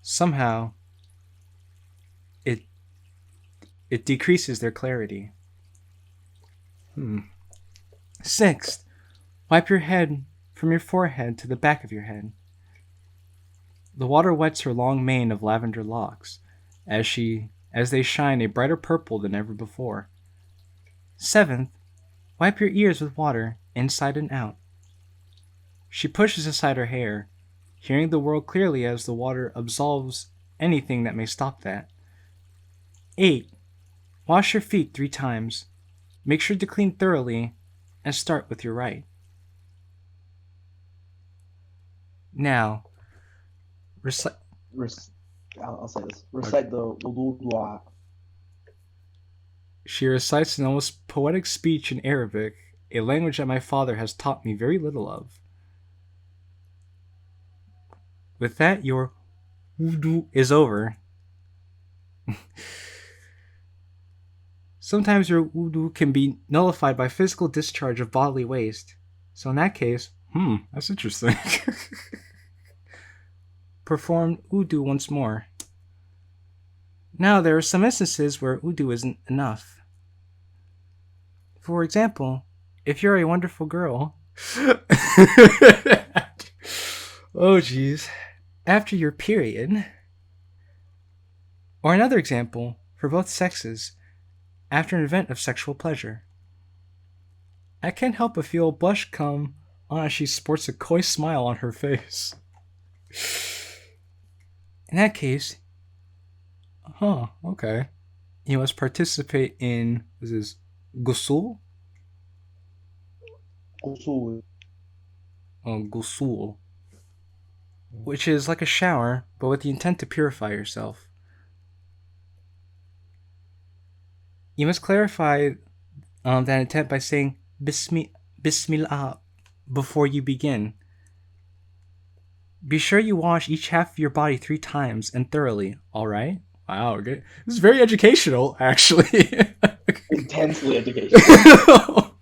Somehow, It decreases their clarity. 6th, wipe your head from your forehead to the back of your head. The water wets her long mane of lavender locks, as they shine a brighter purple than ever before. 7th, wipe your ears with water, inside and out. She pushes aside her hair, hearing the world clearly as the water absolves anything that may stop that. 8, wash your feet 3 times. Make sure to clean thoroughly, and start with your right. Now, recite. I'll say this. Recite the wudu dua. She recites an almost poetic speech in Arabic, a language that my father has taught me very little of. With that, your wudu is over. Sometimes your wudu can be nullified by physical discharge of bodily waste. So in that case, that's interesting. Perform wudu once more. Now, there are some instances where wudu isn't enough. For example, if you're a wonderful girl... oh, jeez. After your period... Or another example, for both sexes, after an event of sexual pleasure. I can't help but feel a blush come on as she sports a coy smile on her face. In that case, okay. You must participate in, ghusl? Ghusl. Which is like a shower, but with the intent to purify yourself. You must clarify that intent by saying Bismillah before you begin. Be sure you wash each half of your body 3 times and thoroughly, alright? Wow, okay. This is very educational, actually. Intensely educational.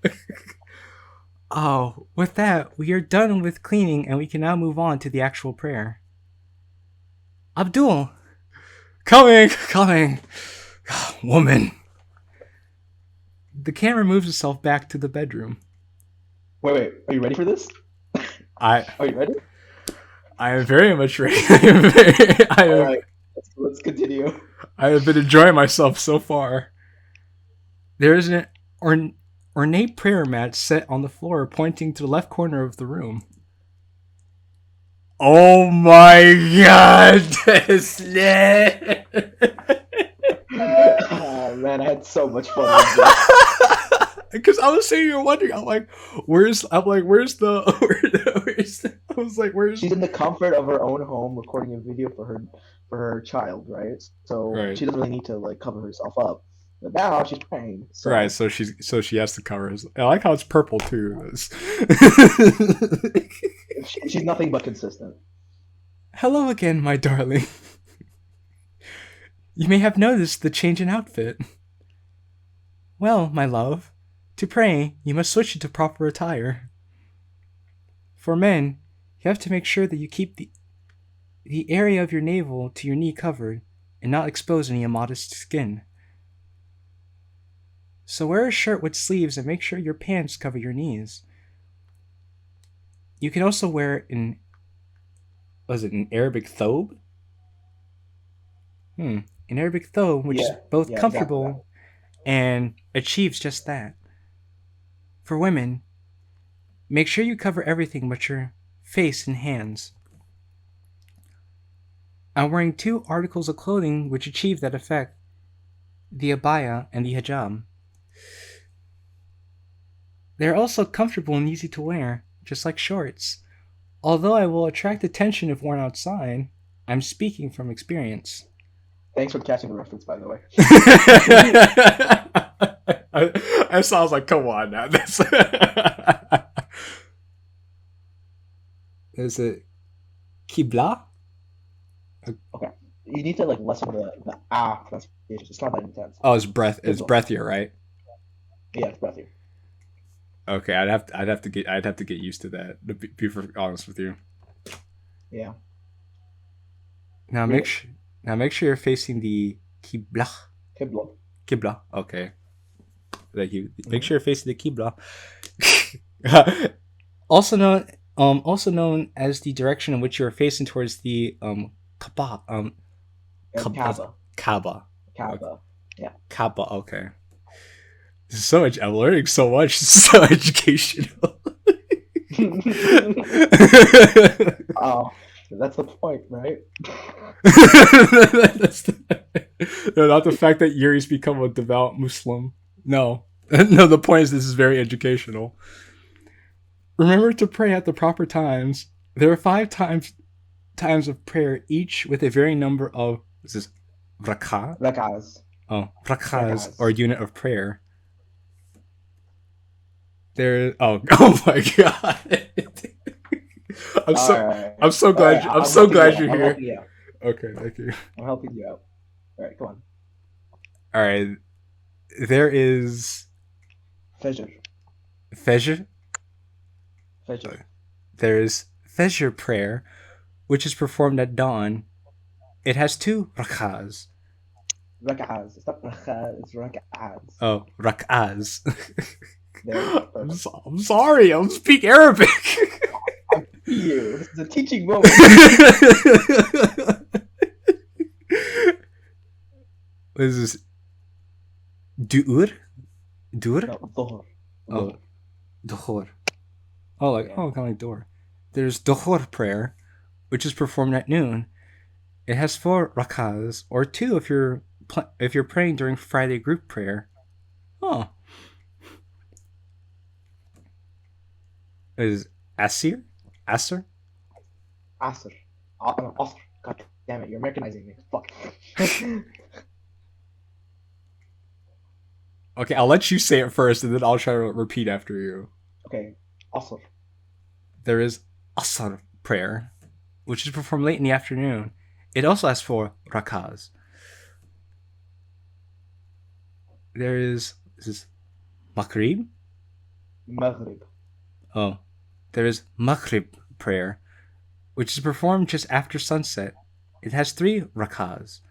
Oh, with that, we are done with cleaning and we can now move on to the actual prayer. Abdul! Coming! Woman! The camera moves itself back to the bedroom. Wait, are you ready for this? Are you ready? I am very much ready. Alright, let's continue. I have been enjoying myself so far. There is an ornate prayer mat set on the floor pointing to the left corner of the room. Oh my god! Oh man, I had so much fun with this. Because I was sitting here wondering, where's She's in the comfort of her own home recording a video for her child, right? So she doesn't really need to cover herself up. But now she's praying. So. Right, so she has to cover herself. I like how it's purple too. She's nothing but consistent. Hello again, my darling. You may have noticed the change in outfit. Well, my love, to pray, you must switch into proper attire. For men, you have to make sure that you keep the area of your navel to your knee covered and not expose any immodest skin. So wear a shirt with sleeves and make sure your pants cover your knees. You can also wear an Arabic thobe? An Arabic thobe, which is both comfortable and achieves just that. For women, make sure you cover everything but your face and hands. I'm wearing 2 articles of clothing which achieve that effect, the abaya and the hijab. They're also comfortable and easy to wear, just like shorts. Although I will attract attention if worn outside, I'm speaking from experience. Thanks for catching the reference, by the way. I was like, come on now. Is it Qibla? Okay. You need to lessen the pronunciation. It's not that intense. Oh, it's breathier, right? Yeah, it's breathier. Okay, I'd have to get used to that, to be honest with you. Yeah. Now make sure you're facing the Qibla. Qibla. Okay. Thank you. Make sure you're facing the Qibla. Also known as the direction in which you are facing towards the Kaaba. Kaaba. Kaaba. Kaaba. Yeah. Kaaba. Okay. This is so much. I'm learning so much. This is so educational. Oh, that's the point, right? No, not the fact that Yuri's become a devout Muslim. No. No, the point is this is very educational. Remember to pray at the proper times. There are 5 times of prayer, each with a varying number of Rak'ahs. Oh, rak'ahs, or unit of prayer. There. Oh my god! I'm so glad you're here. Okay, thank you. I'm helping you out. All right, come on. All right, there is Fajr. There is Fajr prayer, which is performed at dawn. It has 2 rak'ahs. Rak'ahs. It's not rak'ahs, it's rak'ahs. Oh, rak'ahs. I'm sorry, I don't speak Arabic. You. This is a teaching moment. What is this? Du'ur? Dur? No, dhuhr. Oh, dhuhr. Oh, kind of like door. There's dhuhr prayer, which is performed at noon. It has 4 rak'ahs, or 2 if you're praying during Friday group prayer. Oh. Is Asr? Asr. Asr. God damn it, you're Americanizing me. Fuck. Okay, I'll let you say it first, and then I'll try to repeat after you. Okay, Asr. There is Asr prayer, which is performed late in the afternoon. It also has 4 rak'ahs. There is this Maghrib? Maghrib. Oh. There is Maghrib prayer, which is performed just after sunset. It has 3 rak'ahs.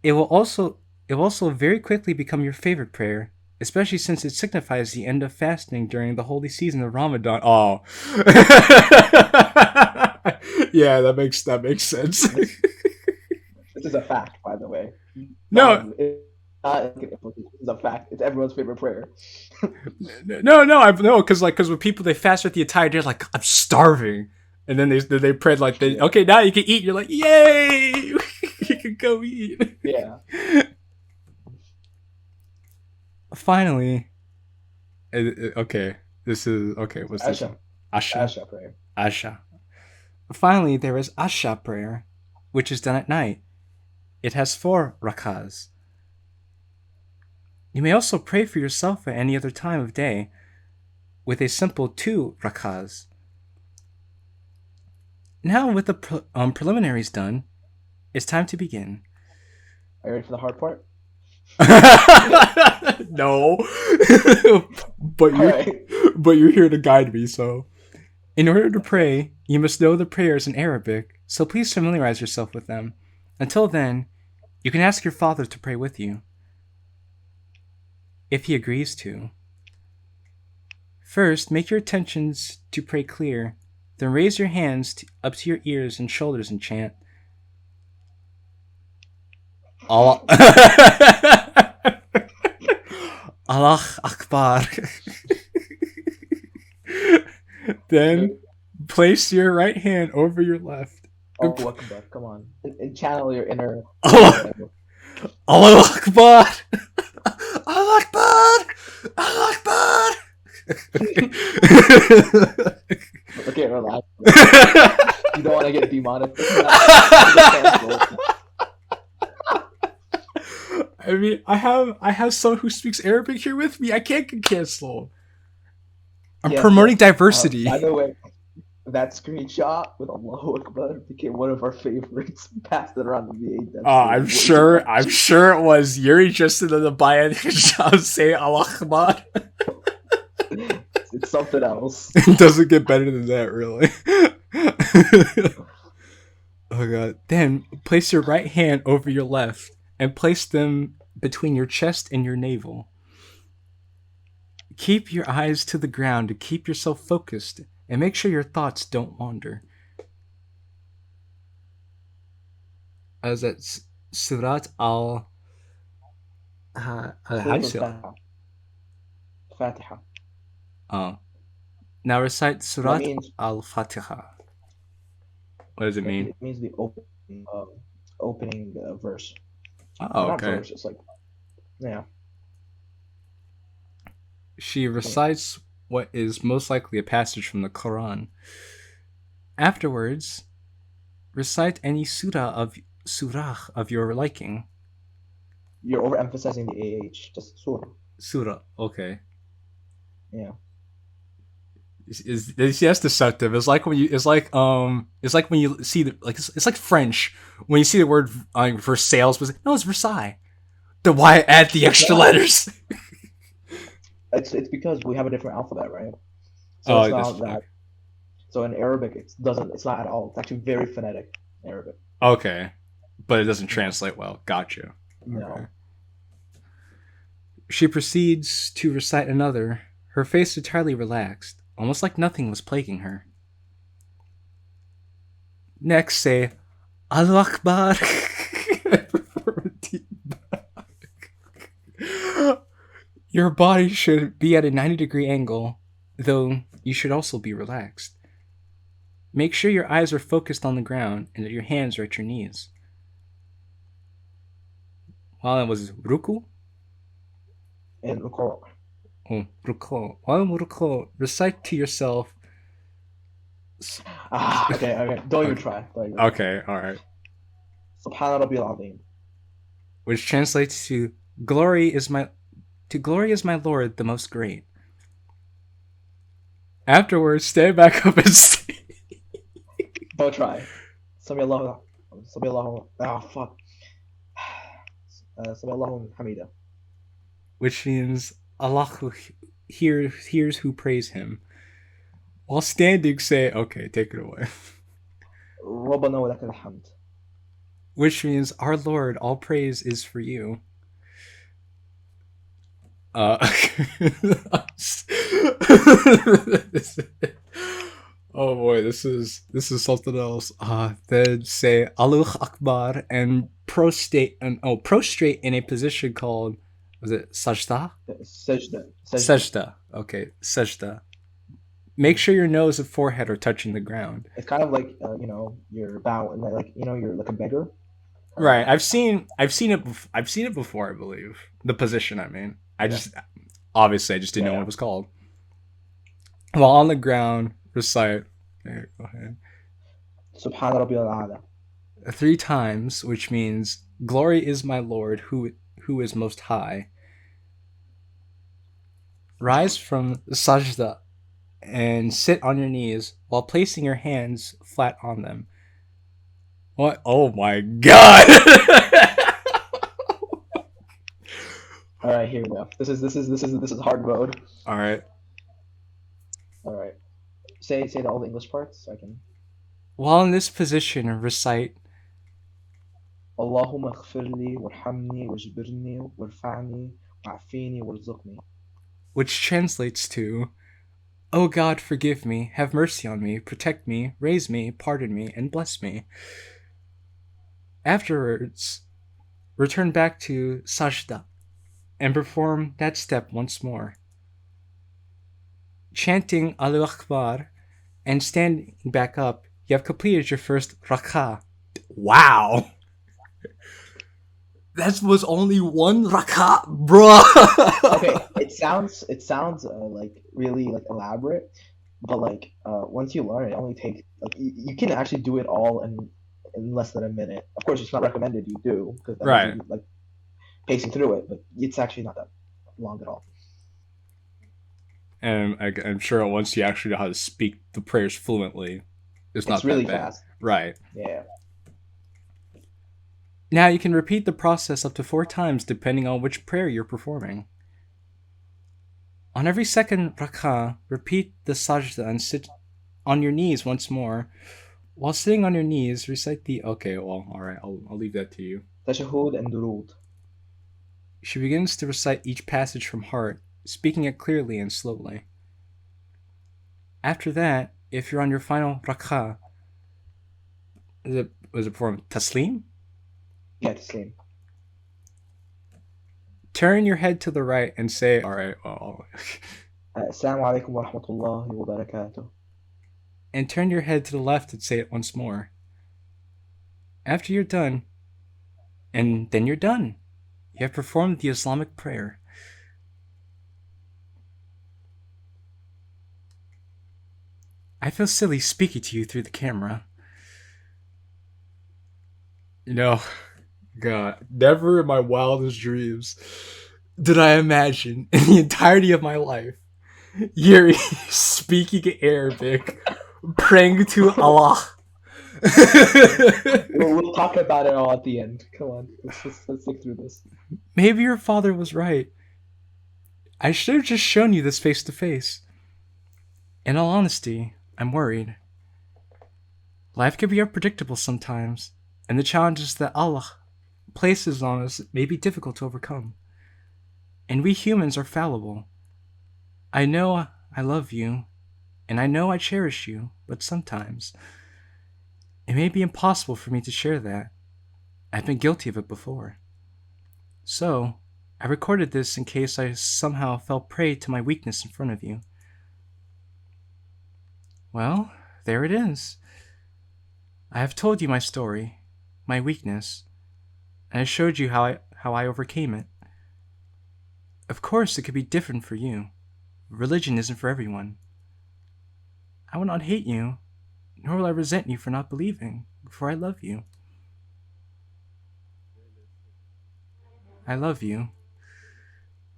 It will also very quickly become your favorite prayer, especially since it signifies the end of fasting during the holy season of Ramadan. Oh. Yeah, that makes sense. This is a fact, by the way. No. This is a fact. It's everyone's favorite prayer. No, because when people they fast for the entire day, like I'm starving, and then they prayed like okay, now you can eat. You're like, yay, you can go eat. Yeah. Finally, okay, this is okay. What's this? Asha prayer. Asha. Finally, there is Asha prayer, which is done at night. It has 4 rak'ahs. You may also pray for yourself at any other time of day, with a simple 2 rak'ahs. Now, with the preliminaries done, it's time to begin. Are you ready for the hard part? No, but you're here to guide me. So, in order to pray, you must know the prayers in Arabic. So please familiarize yourself with them. Until then, you can ask your father to pray with you, if he agrees to. First, make your intentions to pray clear. Then raise your hands up to your ears and shoulders and chant, Allah. Allah Akbar. Then place your right hand over your left. Oh, Akbar, come on. And channel your inner. Allah Akbar. Allah Akbar. Allah Akbar. Okay, relax. You don't want to get demonetized. I mean, I have someone who speaks Arabic here with me. I can't get canceled. I'm promoting diversity. By the way, that screenshot with Allahu Akbar became one of our favorites. Passed it around the V8. I'm sure it was. Yuri just in the bio say Allah Akbar. It's something else. It doesn't get better than that, really. Oh god. Then place your right hand over your left and place them between your chest and your navel. Keep your eyes to the ground to keep yourself focused and make sure your thoughts don't wander. As that's Surat al. How do you Surah say it? al Fatiha. Oh. Now recite That Surat means al Fatiha. What does it mean? it means the opening verse. Oh, Not okay. verse. It's like yeah. She recites what is most likely a passage from the Quran. Afterwards, recite any surah of your liking. You're overemphasizing the just surah. Surah, okay. Yeah. That's deceptive. It's like when you see the like it's like French when you see the word for sales, but no, it's Versailles. Then why add the extra letters? It's because we have a different alphabet, right? So Oh, it's not this that. So in Arabic, it's not at all. It's actually very phonetic in Arabic. okay, but it doesn't translate well. Gotcha. Okay. No. She proceeds to recite another, her face entirely relaxed, almost like nothing was plaguing her. Next, say Allahu Akbar. Your body should be at a 90-degree angle, though you should also be relaxed. Make sure your eyes are focused on the ground and that your hands are at your knees. While it was ruku? And ruku'. Oh, ruku. While in ruku, recite to yourself. Okay. Don't even try. Okay, alright. Subhana Rabbil Azim. Which translates to glory is my Lord the most great. Afterwards, stand back up and say, don't try. Sami Allahu. Ah, fuck. Sami Allahu Hamida. which means Allah hears who praise him. While standing, say, okay, take it away. Rabbana wa lakal hamd. Which means, our Lord, all praise is for you. Oh boy, this is something else. Then say Allahu Akbar and prostrate in a position called, was it sajda? Sajda. Okay, sajda. Make sure your nose and forehead are touching the ground. It's kind of like you're bowing, you're like a beggar. Right. I've seen it before, I believe. The position, I mean. I just didn't know what it was called. While on the ground, recite. Okay, go ahead. Subhana Rabbil A'la. 3 times, which means glory is my Lord who is most high. Rise from the sajda and sit on your knees while placing your hands flat on them. What? Oh my god! All right, here we go. This is hard mode. All right. Say all the English parts. I can. While in this position, recite. Allahumma ighfirli warhamni wajbirni warfa'ni wa'afini warzuqni. Which translates to, "O God, forgive me, have mercy on me, protect me, raise me, pardon me, and bless me." Afterwards, return back to sajda and perform that step once more. Chanting Allahu Akbar and standing back up, you have completed your first rak'ah. Wow! That was only one rak'ah, bruh! Okay, it sounds like really like elaborate, but like once you learn it only takes like you can actually do it all in less than a minute. Of course, it's not recommended you do because right, like pacing through it, but it's actually not that long at all. And I'm sure once you actually know how to speak the prayers fluently, it's not really that bad. fast. Right. Yeah. Now you can repeat the process up to 4 times depending on which prayer you're performing. On every second rak'ah, repeat the sajda and sit on your knees once more. While sitting on your knees, recite the... Okay, well, alright, I'll leave that to you. Tashahud and durud. She begins to recite each passage from heart, speaking it clearly and slowly. After that, if you're on your final rak'ah, was it performed taslim? Yeah, taslim. Turn your head to the right and say, all right, well, Assalamu alaikum wa rahmatullahi wa barakatuh. and turn your head to the left and say it once more. After you're done, and then you're done. You have performed the Islamic prayer. I feel silly speaking to you through the camera. You know, God, never in my wildest dreams did I imagine in the entirety of my life Yuri speaking Arabic, praying to Allah. We'll talk about it all at the end. Come on, let's look through this. Maybe your father was right. I should have just shown you this face to face. In all honesty, I'm worried. Life can be unpredictable sometimes, and the challenges that Allah places on us may be difficult to overcome. And we humans are fallible. I know I love you, and I know I cherish you, but sometimes it may be impossible for me to share that. I've been guilty of it before. So, I recorded this in case I somehow fell prey to my weakness in front of you. Well, there it is. I have told you my story, my weakness, and I showed you how I overcame it. Of course, it could be different for you. Religion isn't for everyone. I will not hate you, nor will I resent you for not believing, for I love you. I love you.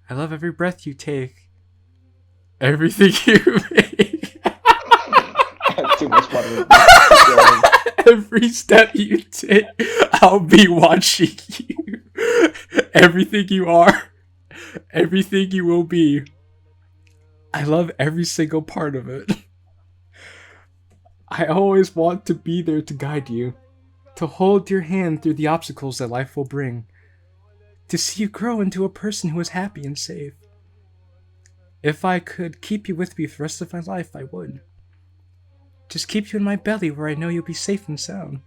I love every breath you take, everything you make. Too much fun. Every step you take, I'll be watching you. Everything you are, everything you will be. I love every single part of it. I always want to be there to guide you, to hold your hand through the obstacles that life will bring, to see you grow into a person who is happy and safe. If I could keep you with me for the rest of my life, I would. Just keep you in my belly where I know you'll be safe and sound.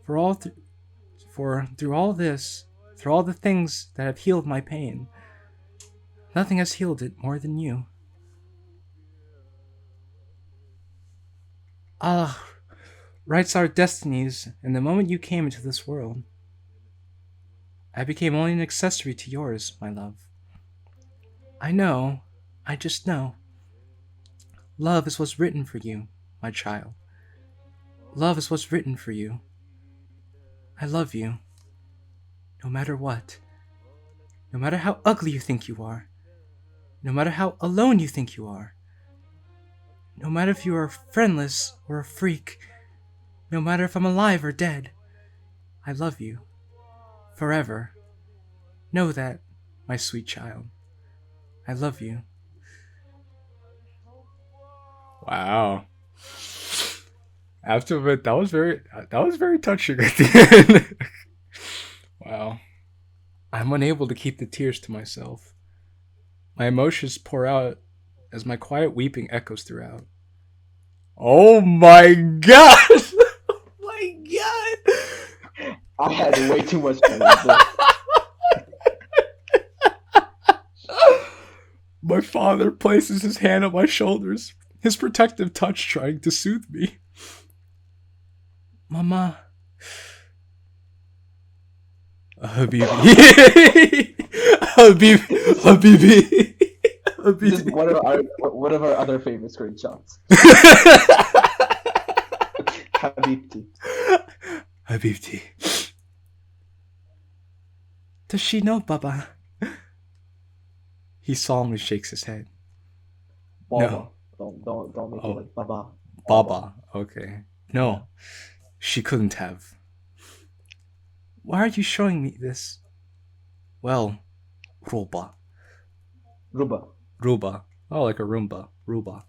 Through all this, through all the things that have healed my pain, nothing has healed it more than you. Allah writes our destinies in the moment you came into this world. I became only an accessory to yours, my love. I just know. Love is what's written for you, my child. Love is what's written for you. I love you. No matter what. No matter how ugly you think you are. No matter how alone you think you are. No matter if you are friendless or a freak. No matter if I'm alive or dead. I love you. Forever. Know that, my sweet child. I love you. Wow. I have to admit, that was very touching at the end. Wow. I'm unable to keep the tears to myself. My emotions pour out as my quiet weeping echoes throughout. Oh my god! Oh my god! I had way too much fun with this. My father places his hand on my shoulders, his protective touch trying to soothe me. Mama. Habibi. Habibi. This is one of our other favorite screenshots. Habibti. Habibti. Does she know, Baba? He solemnly shakes his head. Baba. No. Don't make it like Baba. Baba. Okay. No, she couldn't have. Why are you showing me this? Well, Ruba. Ruba. Oh, like a Roomba. Ruba.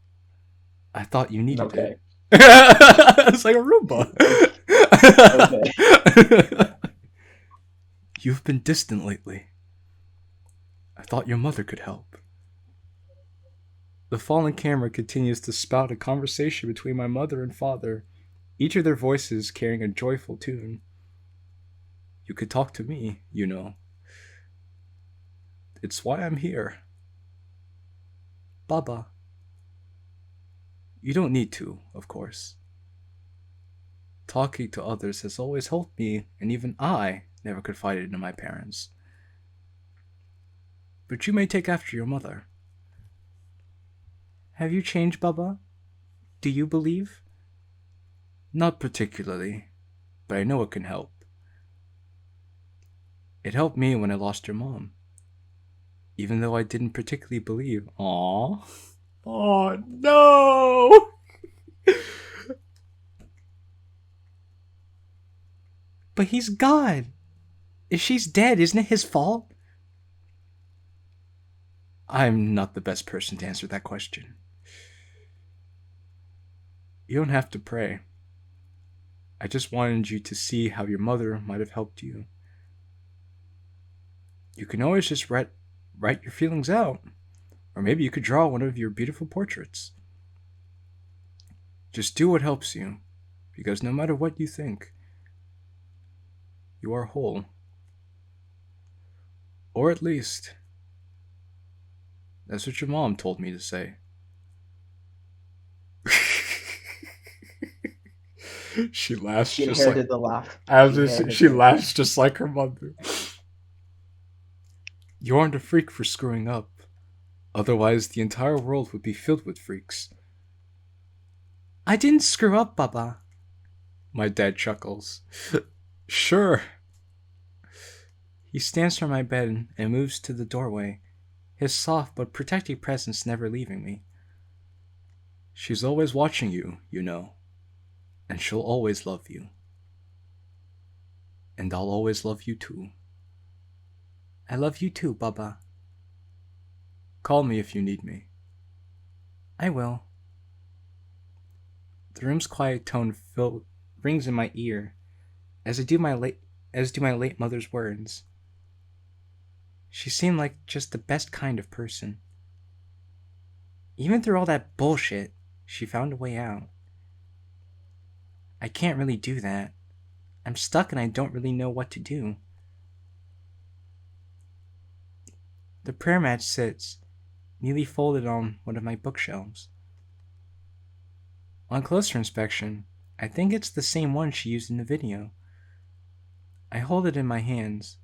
I thought you needed it. It's like a Roomba. Okay. You've been distant lately. I thought your mother could help. The fallen camera continues to spout a conversation between my mother and father, each of their voices carrying a joyful tune. You could talk to me, you know. It's why I'm here. Baba. You don't need to, of course. Talking to others has always helped me, and even I never confided in my parents. But you may take after your mother. Have you changed, Baba? Do you believe? Not particularly, but I know it can help. It helped me when I lost your mom. Even though I didn't particularly believe. Aww. Oh no! But he's God. If she's dead, isn't it his fault? I'm not the best person to answer that question. You don't have to pray. I just wanted you to see how your mother might have helped you. You can always just write your feelings out. Or maybe you could draw one of your beautiful portraits. Just do what helps you, because no matter what you think, you are whole. Or at least, that's what your mom told me to say. She laughs She just like inherited the laugh. she laughs just like her mother. You aren't a freak for screwing up. Otherwise, the entire world would be filled with freaks. I didn't screw up, Baba. My dad chuckles. Sure. He stands from my bed and moves to the doorway, his soft but protecting presence never leaving me. She's always watching you, you know, and she'll always love you. And I'll always love you too. I love you too, Baba. Call me if you need me. I will. The room's quiet tone rings in my ear as do my late mother's words. She seemed like just the best kind of person. Even through all that bullshit, she found a way out. I can't really do that. I'm stuck and I don't really know what to do. The prayer mat sits, neatly folded on one of my bookshelves. On closer inspection, I think it's the same one she used in the video. I hold it in my hands,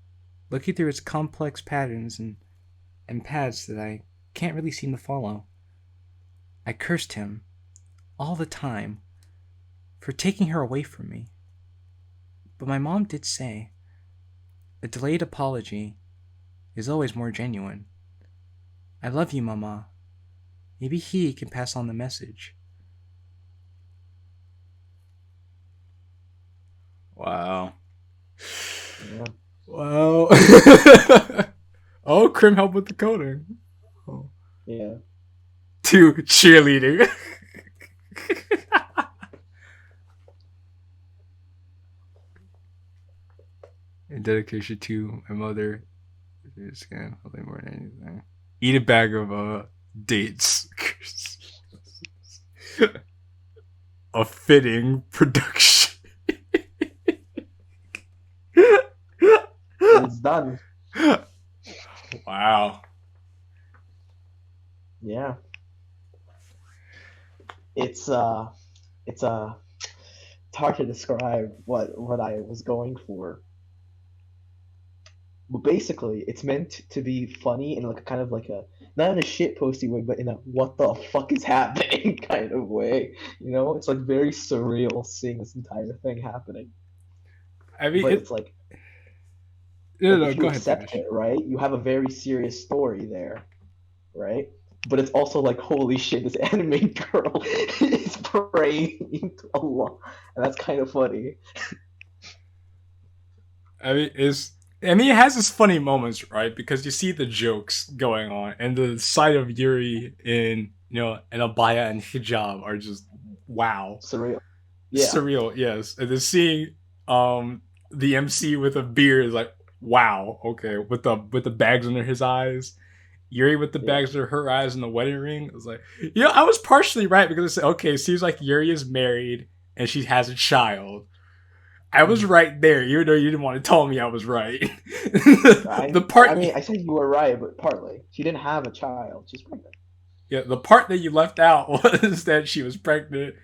looking through its complex patterns and paths that I can't really seem to follow. I cursed him, all the time, for taking her away from me. But my mom did say, a delayed apology is always more genuine. I love you, Mama. Maybe he can pass on the message. Wow. Yeah. Wow. Oh, Krim helped with the coding. Oh. Yeah. 2, cheerleading. In dedication to my mother, scan nothing more than anything. Eat a bag of dates. A fitting production. It's done. Wow. Yeah. It's hard to describe what I was going for. But basically, it's meant to be funny in like a kind of like a not in a shit posty way, but in a what the fuck is happening kind of way. You know, it's like very surreal seeing this entire thing happening. I mean, But it's like no, if you go ahead, accept finish. it, right, you have a very serious story there, right? But it's also like, holy shit, this anime girl is praying to Allah, and that's kind of funny. I mean, it has its funny moments, right? Because you see the jokes going on, and the sight of Yuri in an abaya and hijab are just wow, Surreal. Yeah. surreal. Yes, and then seeing the MC with a beard is like, Wow. Okay. With the bags under his eyes. Yuri with the Yeah. bags under her eyes and the wedding ring. It was like, I was partially right because I said, okay, it seems like Yuri is married and she has a child. I was Mhm. right there, even though you didn't want to tell me I was right. I the I part, mean I said you were right, but partly she didn't have a child. She's pregnant. yeah, the part that you left out was that she was pregnant,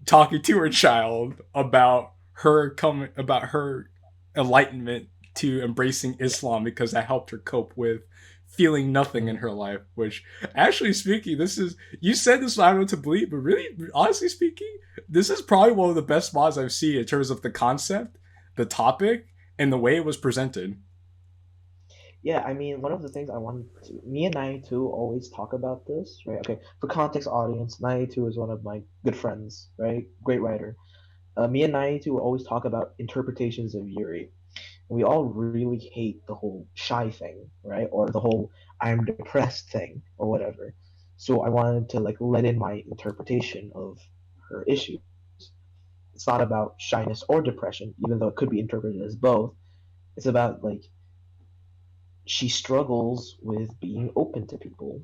talking to her child about her enlightenment to embracing Yeah. Islam because that helped her cope with feeling nothing in Mhm. her life. Which, actually speaking, this is you said this I don't know what to believe, but really, honestly speaking, this is probably one of the best mods I've seen in terms of the concept, the topic, and the way it was presented. Yeah, I mean, one of the things I wanted to, me and 92 always talk about this, right? Okay, for context audience, 92 is one of my good friends, right? Great writer. Me and 92 always talk about interpretations of Yuri. We all really hate the whole shy thing, right? Or the whole I'm depressed thing, or whatever. So I wanted to like let in my interpretation of her issues. It's not about shyness or depression, even though it could be interpreted as both. It's about like she struggles with being open to people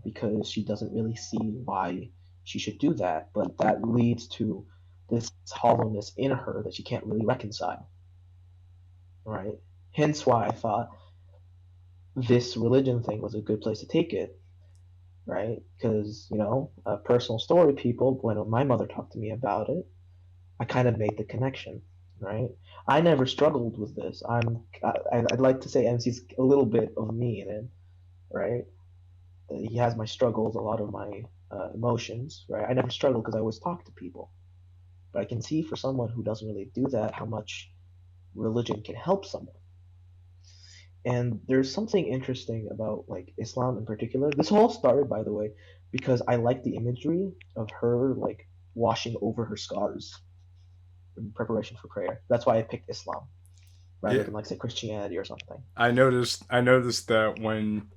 because she doesn't really see why she should do that, but that leads to this hollowness in her that she can't really reconcile, right? Hence why I thought this religion thing was a good place to take it, right? Because, a personal story, people, when my mother talked to me about it, I kind of made the connection, right? I never struggled with this. I'd like to say MC's a little bit of me in it, right? He has my struggles, a lot of my emotions, right? I never struggle because I always talk to people. But I can see for someone who doesn't really do that how much religion can help someone. And there's something interesting about like Islam in particular. This all started, by the way, because I like the imagery of her like washing over her scars in preparation for prayer. That's why I picked Islam rather Yeah, than like say Christianity or something. I noticed that when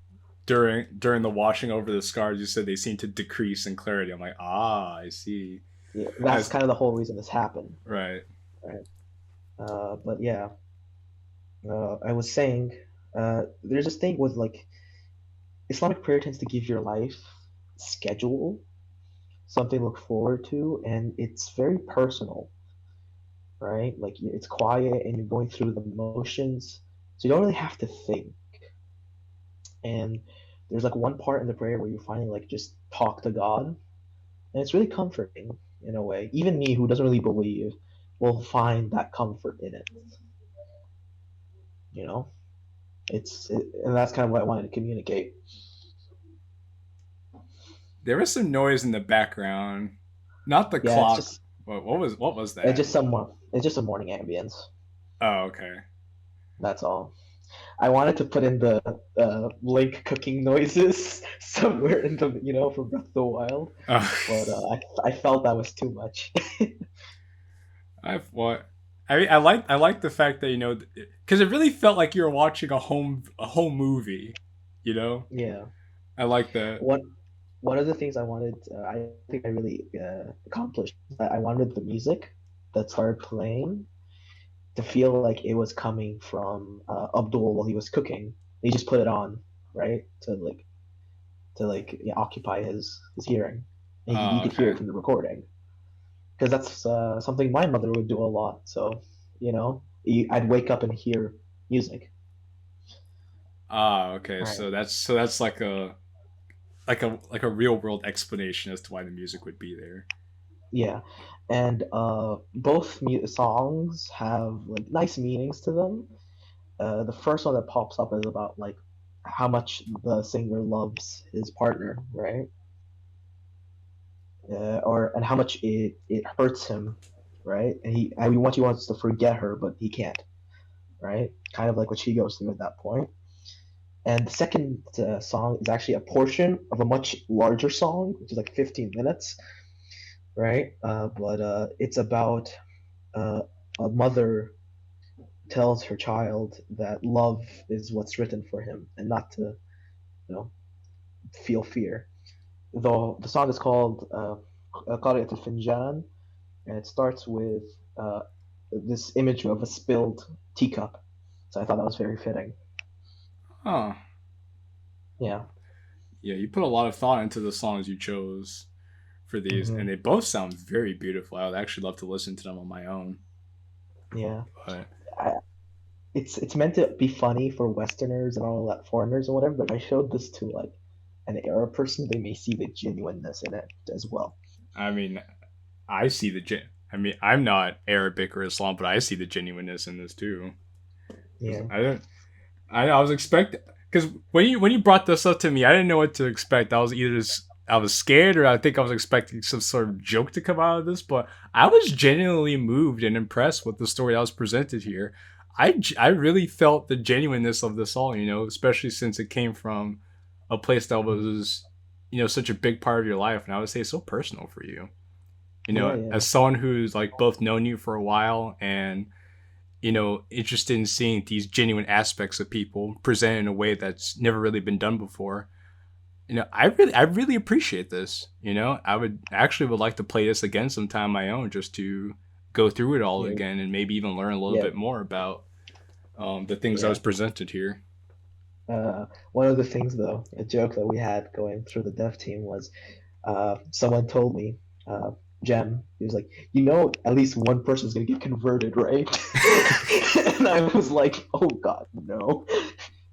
during the washing over the scars, you said they seem to decrease in clarity. I'm like, ah, I see. Yeah, that's As kind of the whole reason this happened, right. right? But yeah, I was saying, there's this thing with like Islamic prayer tends to give your life schedule, something to look forward to, and it's very personal, right? Like it's quiet and you're going through the motions, so you don't really have to think. And there's like one part in the prayer where you finally like just talk to God, and it's really comforting in a way. Even me, who doesn't really believe, will find that comfort in it. You know, and that's kind of what I wanted to communicate. There was some noise in the background, not the Yeah, it's clock. just What was it's that? just some it's just a morning ambience. Oh, okay. That's all. I wanted to put in the Link cooking noises somewhere in the for Breath of the Wild, Uh, but I felt that was too much. I've what. I mean, I like the fact that because it really felt like you were watching a home movie. You know, Yeah. I like that. One of the things I wanted, I think I really accomplished. I wanted the music that started playing to feel like it was coming from Abdul while he was cooking. He just put it on, right, to yeah, occupy his hearing, and you Oh, could hear okay. it from the recording. Because that's something my mother would do a lot. So, I'd wake up and hear music. Ah, okay. Right. So that's like a real world explanation as to why the music would be there. Yeah, and both songs have like nice meanings to them. The first one that pops up is about like how much the singer loves his partner, right? Or and how much it hurts him, right? And he wants to forget her, but he can't, right? Kind of like what she goes through at that point. And the second song is actually a portion of a much larger song, which is like 15 minutes, right? But it's about uh, a mother tells her child that love is what's written for him and not to, know, feel fear. Though the song is called Qari'at al-Finjan, and it starts with this image of a spilled teacup, So I thought that was very fitting. Huh. Yeah. Yeah, you put a lot of thought into the songs you chose for these, Hmm. and they both sound very beautiful. I would actually love to listen to them on my own. Yeah. But I, it's meant to be funny for Westerners and all that foreigners and whatever. But if I showed this to like an Arab person, they may see the genuineness in it as well. I mean, I see the I mean, I'm not Arabic or Islam, but I see the genuineness in this too. 'Cause Yeah. I don't. I was expecting, because when you brought this up to me, I didn't know what to expect. I was either I was scared, or I think I was expecting some sort of joke to come out of this. But I was genuinely moved and impressed with the story that was presented here. I really felt the genuineness of this all, especially since it came from a place that was, such a big part of your life, and I would say so personal for you. Yeah. Yeah. As someone who's like both known you for a while and interested in seeing these genuine aspects of people presented in a way that's never really been done before. I really appreciate this. I would like to play this again sometime on my own, just to go through it all Yeah. again and maybe even learn a little Yeah. bit more about the things that Yeah. was presented here. One of the things, though, a joke that we had going through the dev team was someone told me, uh, Jem, he was like, at least one person's gonna get converted, right? And I was like, oh God, no.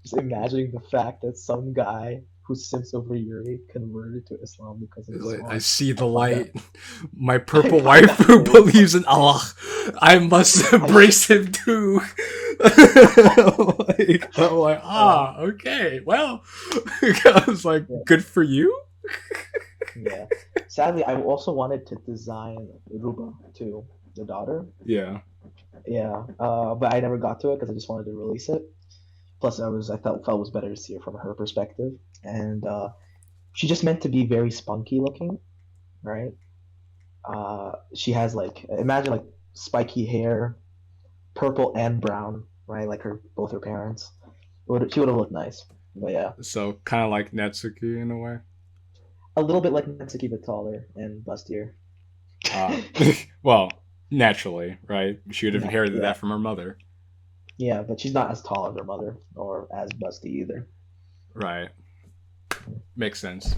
Just imagining the fact that some guy who simps over Yuri converted to Islam because of this I song. see I the find that light. My I purple find wife that who very believes in Allah. I must I sh- embrace him too. I'm like, uh, okay. Well, I was like, yeah, good for you. yeah. Sadly, I also wanted to design Ruba too, the daughter. Yeah. Yeah, but I never got to it because I just wanted to release it. Plus, I felt it was better to see it from her perspective, and she just meant to be very spunky looking, right? She has like imagine like spiky hair, purple and brown, right? Like both her parents. She would have looked nice, but yeah, So kind of like Netsuki in a way. a little bit like Natsuki but taller and bustier. Uh, well, naturally, right? She would have Yeah, inherited yeah, that from her mother. yeah, but she's not as tall as her mother or as busty either. Right. Makes sense.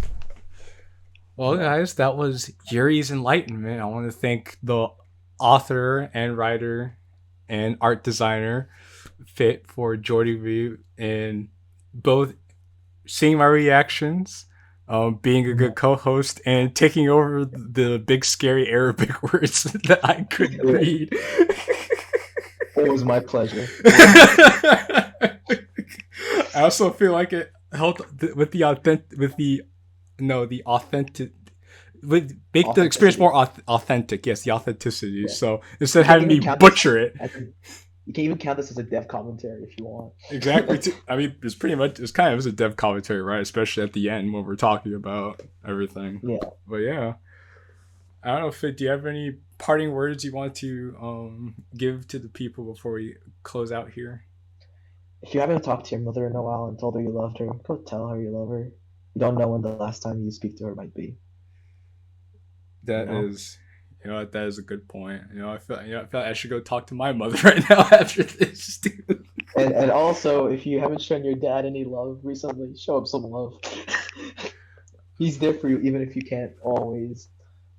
Well, Yeah. guys, that was Yuri's Enlightenment. I want to thank the author and writer and art designer Fit for joining me in both seeing my reactions, being a good co-host, and taking over the big scary Arabic words that I couldn't read. It was my pleasure. I also feel like it helped with the authentic, with the no, the authentic, with make the experience Authenticity. more authentic. Yes, the authenticity. Yeah. So instead You of can having even me count this butcher it, as you can even count this as a dev commentary if you want. exactly. I mean, it's pretty much it's kind of as a dev commentary, right? Especially at the end when we're talking about everything. Yeah. But yeah, I don't know, Fit. Do you have any parting words you want to give to the people before we close out here? If you haven't talked to your mother in a while and told her you loved her, go tell her you love her. You don't know when the last time you speak to her might be. You That know? is, that is a good point. I feel like I should go talk to my mother right now after this, dude. And also, if you haven't shown your dad any love recently, show him some love. He's there for you, even if you can't always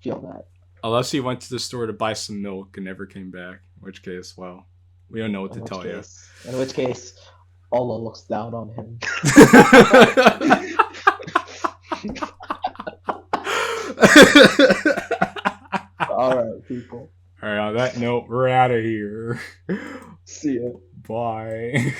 feel that. Unless he went to the store to buy some milk and never came back, in which case, well, we don't know what to tell you. In which case, Allah looks down on him. All right, people. All right, on that note, we're out of here. See ya. Bye.